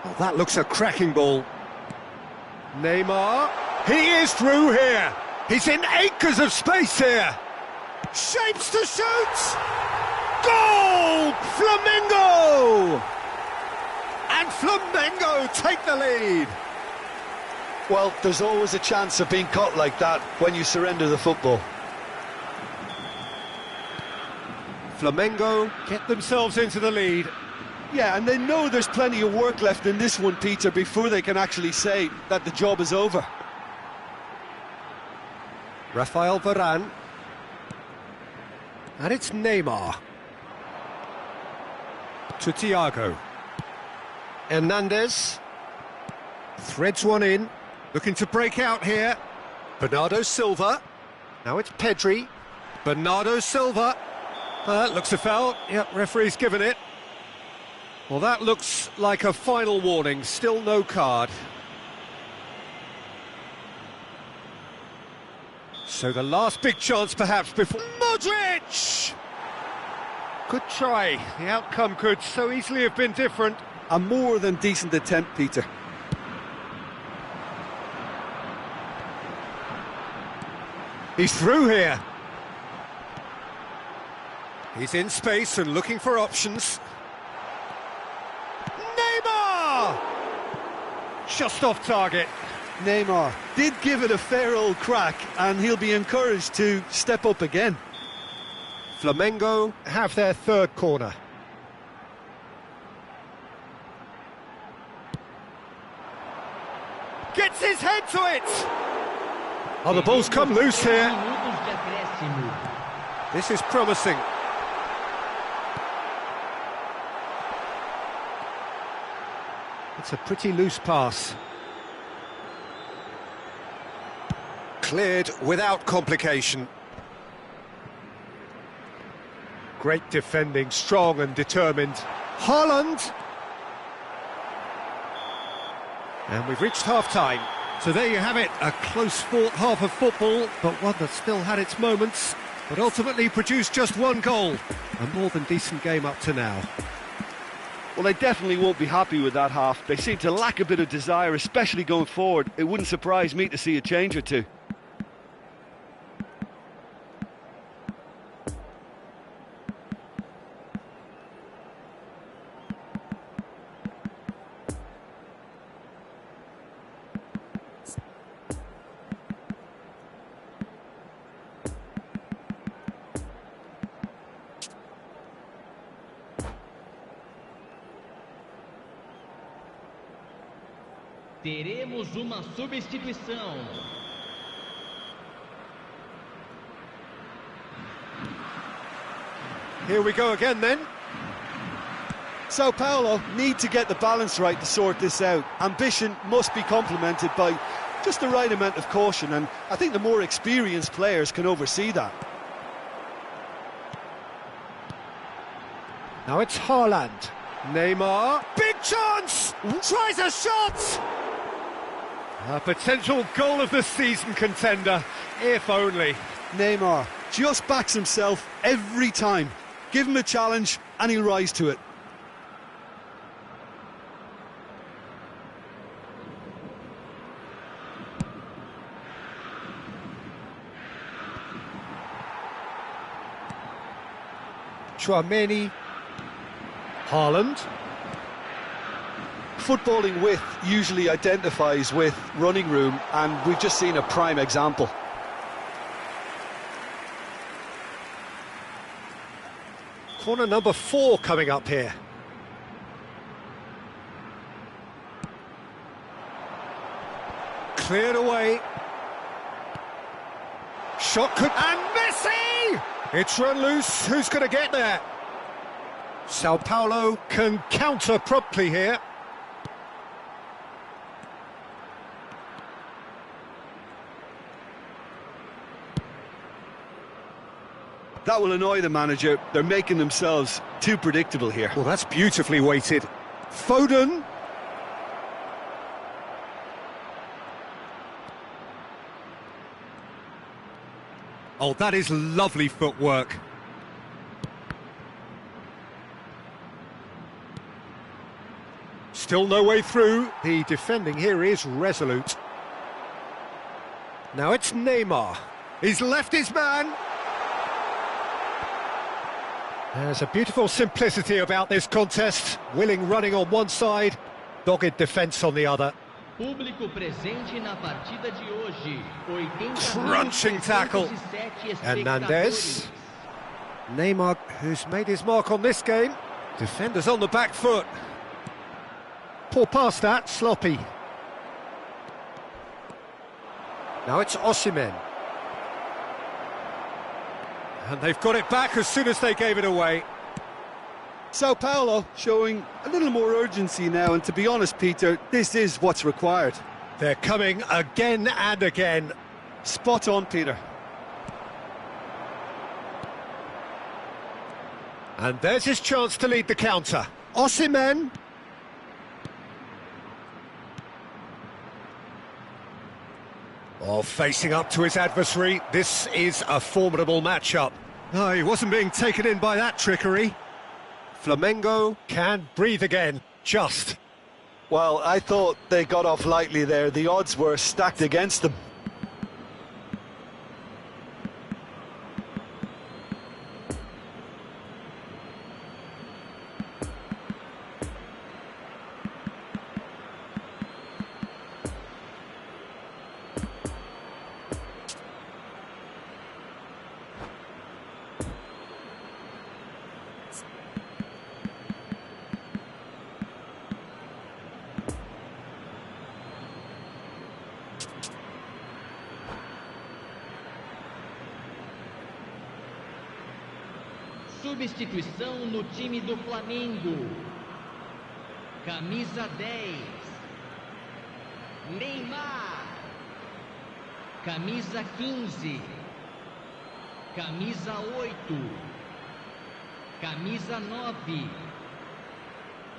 Oh, that looks a cracking ball. Neymar. He is through here. He's in acres of space here. Shapes to shoot. Goal! Flamengo! And Flamengo take the lead. Well, there's always a chance of being caught like that when you surrender the football. Flamengo get themselves into the lead. Yeah, and they know there's plenty of work left in this one, Peter, before they can actually say that the job is over. Rafael Varane. And it's Neymar. To Thiago. Hernandez. Threads one in. Looking to break out here. Bernardo Silva. Now it's Pedri. Bernardo Silva. That looks a foul. Yep, referee's given it. Well, that looks like a final warning. Still no card. So the last big chance perhaps before... Modric! Good try. The outcome could so easily have been different. A more than decent attempt, Peter. He's through here. He's in space and looking for options. Neymar! Just off target. Neymar did give it a fair old crack, and he'll be encouraged to step up again. Flamengo have their third corner. Gets his head to it! Oh, the ball's come loose here. This is promising. It's a pretty loose pass. Cleared without complication. Great defending, strong and determined. Haaland! And we've reached half-time. So there you have it, a close-fought half of football, but one that still had its moments, but ultimately produced just one goal. A more than decent game up to now. Well, they definitely won't be happy with that half. They seem to lack a bit of desire, especially going forward. It wouldn't surprise me to see a change or two. Teremos uma substituição. Here we go again then. Sao Paulo need to get the balance right to sort this out. Ambition must be complemented by just the right amount of caution, and I think the more experienced players can oversee that. Now it's Haaland. Neymar. Big chance! Tries a shot! A potential goal of the season contender, if only. Neymar just backs himself every time. Give him a challenge and he'll rise to it. Tchouaméni. Haaland. Footballing width usually identifies with running room, and we've just seen a prime example. Corner number 4 coming up here. Cleared away. Shot could... And Messi! It's run loose. Who's going to get there? Sao Paulo can counter promptly here. That will annoy the manager. They're making themselves too predictable here. Well, that's beautifully weighted. Foden. Oh, that is lovely footwork. Still no way through. The defending here is resolute. Now it's Neymar. He's left his man. There's a beautiful simplicity about this contest. Willing running on one side, dogged defence on the other. Público presente na partida de hoje. Crunching tackle. Hernandez. Neymar, who's made his mark on this game. Defenders on the back foot. Poor pass that, sloppy. Now it's Osimhen. And they've got it back as soon as they gave it away. Sao Paulo showing a little more urgency now, and to be honest, Peter, this is what's required. They're coming again and again. Spot on, Peter. And there's his chance to lead the counter. Osimhen. Oh, facing up to his adversary, this is a formidable matchup. No, he wasn't being taken in by that trickery. Flamengo can breathe again, just. Well, I thought they got off lightly there. The odds were stacked against them. Substituição no time do Flamengo. Camisa 10. Neymar. Camisa 15. Camisa 8. Camisa 9.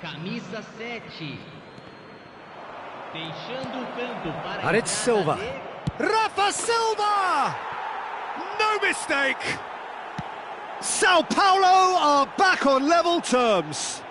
Camisa 7. Deixando o campo para... And it's Silva. Rafa Silva! No mistake! Sao Paulo are back on level terms.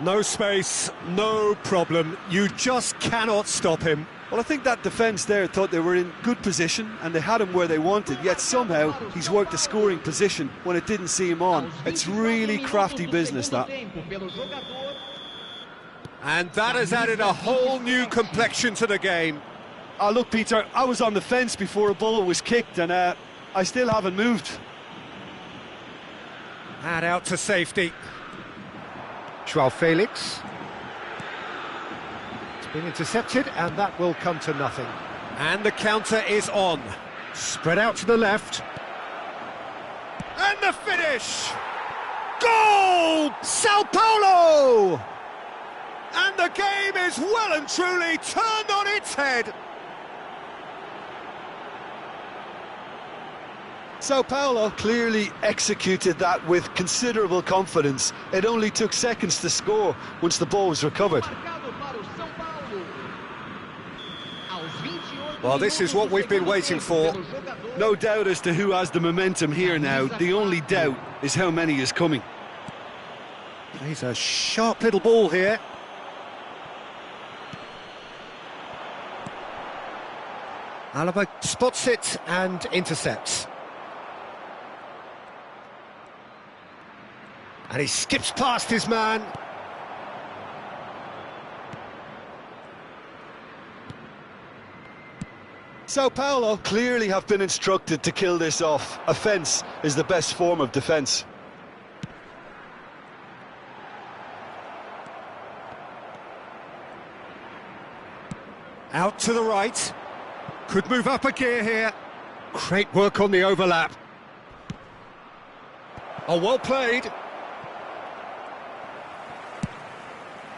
No space, no problem. You just cannot stop him. Well, I think that defence there thought they were in good position and they had him where they wanted, yet somehow he's worked a scoring position when it didn't see him on. It's really crafty business, that. And that has added a whole new complexion to the game. Oh, look, Peter, I was on the fence before a ball was kicked and I still haven't moved. And out to safety. Joao Felix. It's been intercepted and that will come to nothing. And the counter is on. Spread out to the left. And the finish! Goal! Sao Paulo! And the game is well and truly turned on its head. Sao Paulo clearly executed that with considerable confidence. It only took seconds to score once the ball was recovered. Well, this is what we've been waiting for. No doubt as to who has the momentum here now. The only doubt is how many is coming. He's a sharp little ball here. Alaba spots it and intercepts. And he skips past his man. Sao Paulo Clearly have been instructed to kill this off. Offence is the best form of defence. Out to the right. Could move up a gear here. Great work on the overlap. Oh, well played.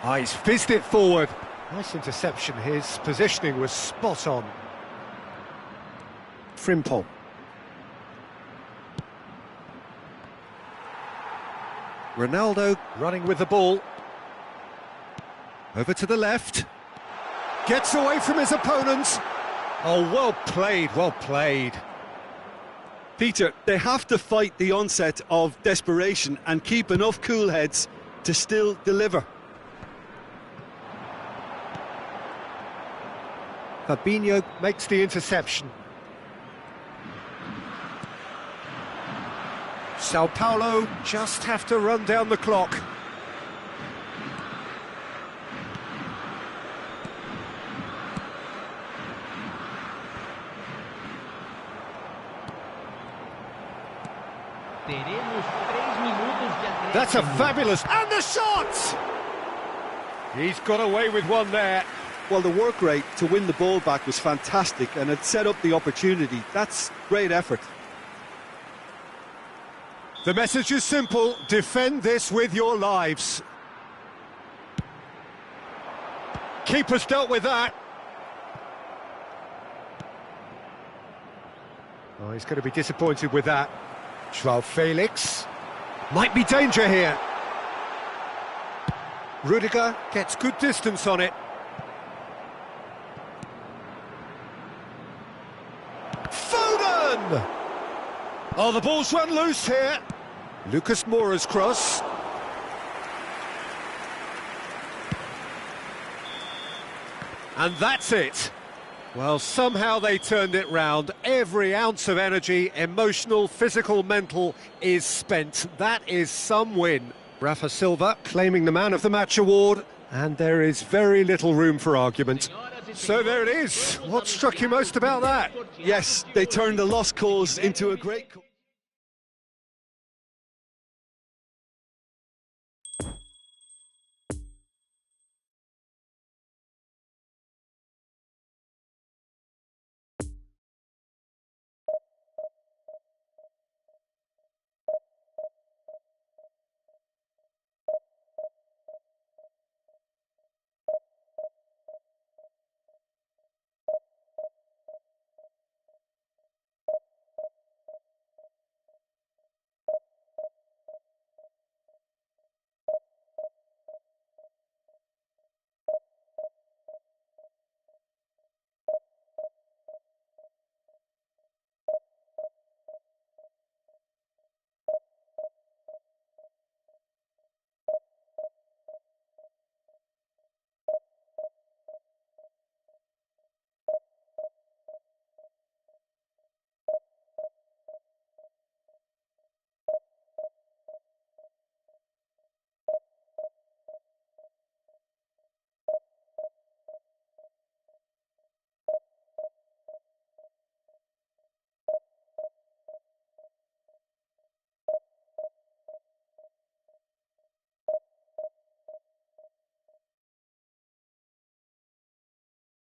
Ah, he's fizzed it forward. Nice interception. His positioning was spot on. Frimpong. Ronaldo running with the ball. Over to the left. Gets away from his opponent. Oh, well played, well played. Peter, they have to fight the onset of desperation and keep enough cool heads to still deliver. Fabinho makes the interception. Sao Paulo just have to run down the clock. That's a fabulous... And the shot! He's got away with one there. Well, the work rate to win the ball back was fantastic, and it set up the opportunity. That's great effort. The message is simple: defend this with your lives. Keeper's dealt with that. Oh, he's going to be disappointed with that. Joao Felix. Might be danger here. Rudiger gets good distance on it. Foden! Oh, the ball's run loose here. Lucas Moura's cross. And that's it. Well, somehow they turned it round. Every ounce of energy, emotional, physical, mental, is spent. That is some win. Rafa Silva claiming the Man of the Match award, and there is very little room for argument. So there it is. What struck you most about that? Yes, they turned the lost cause into a great...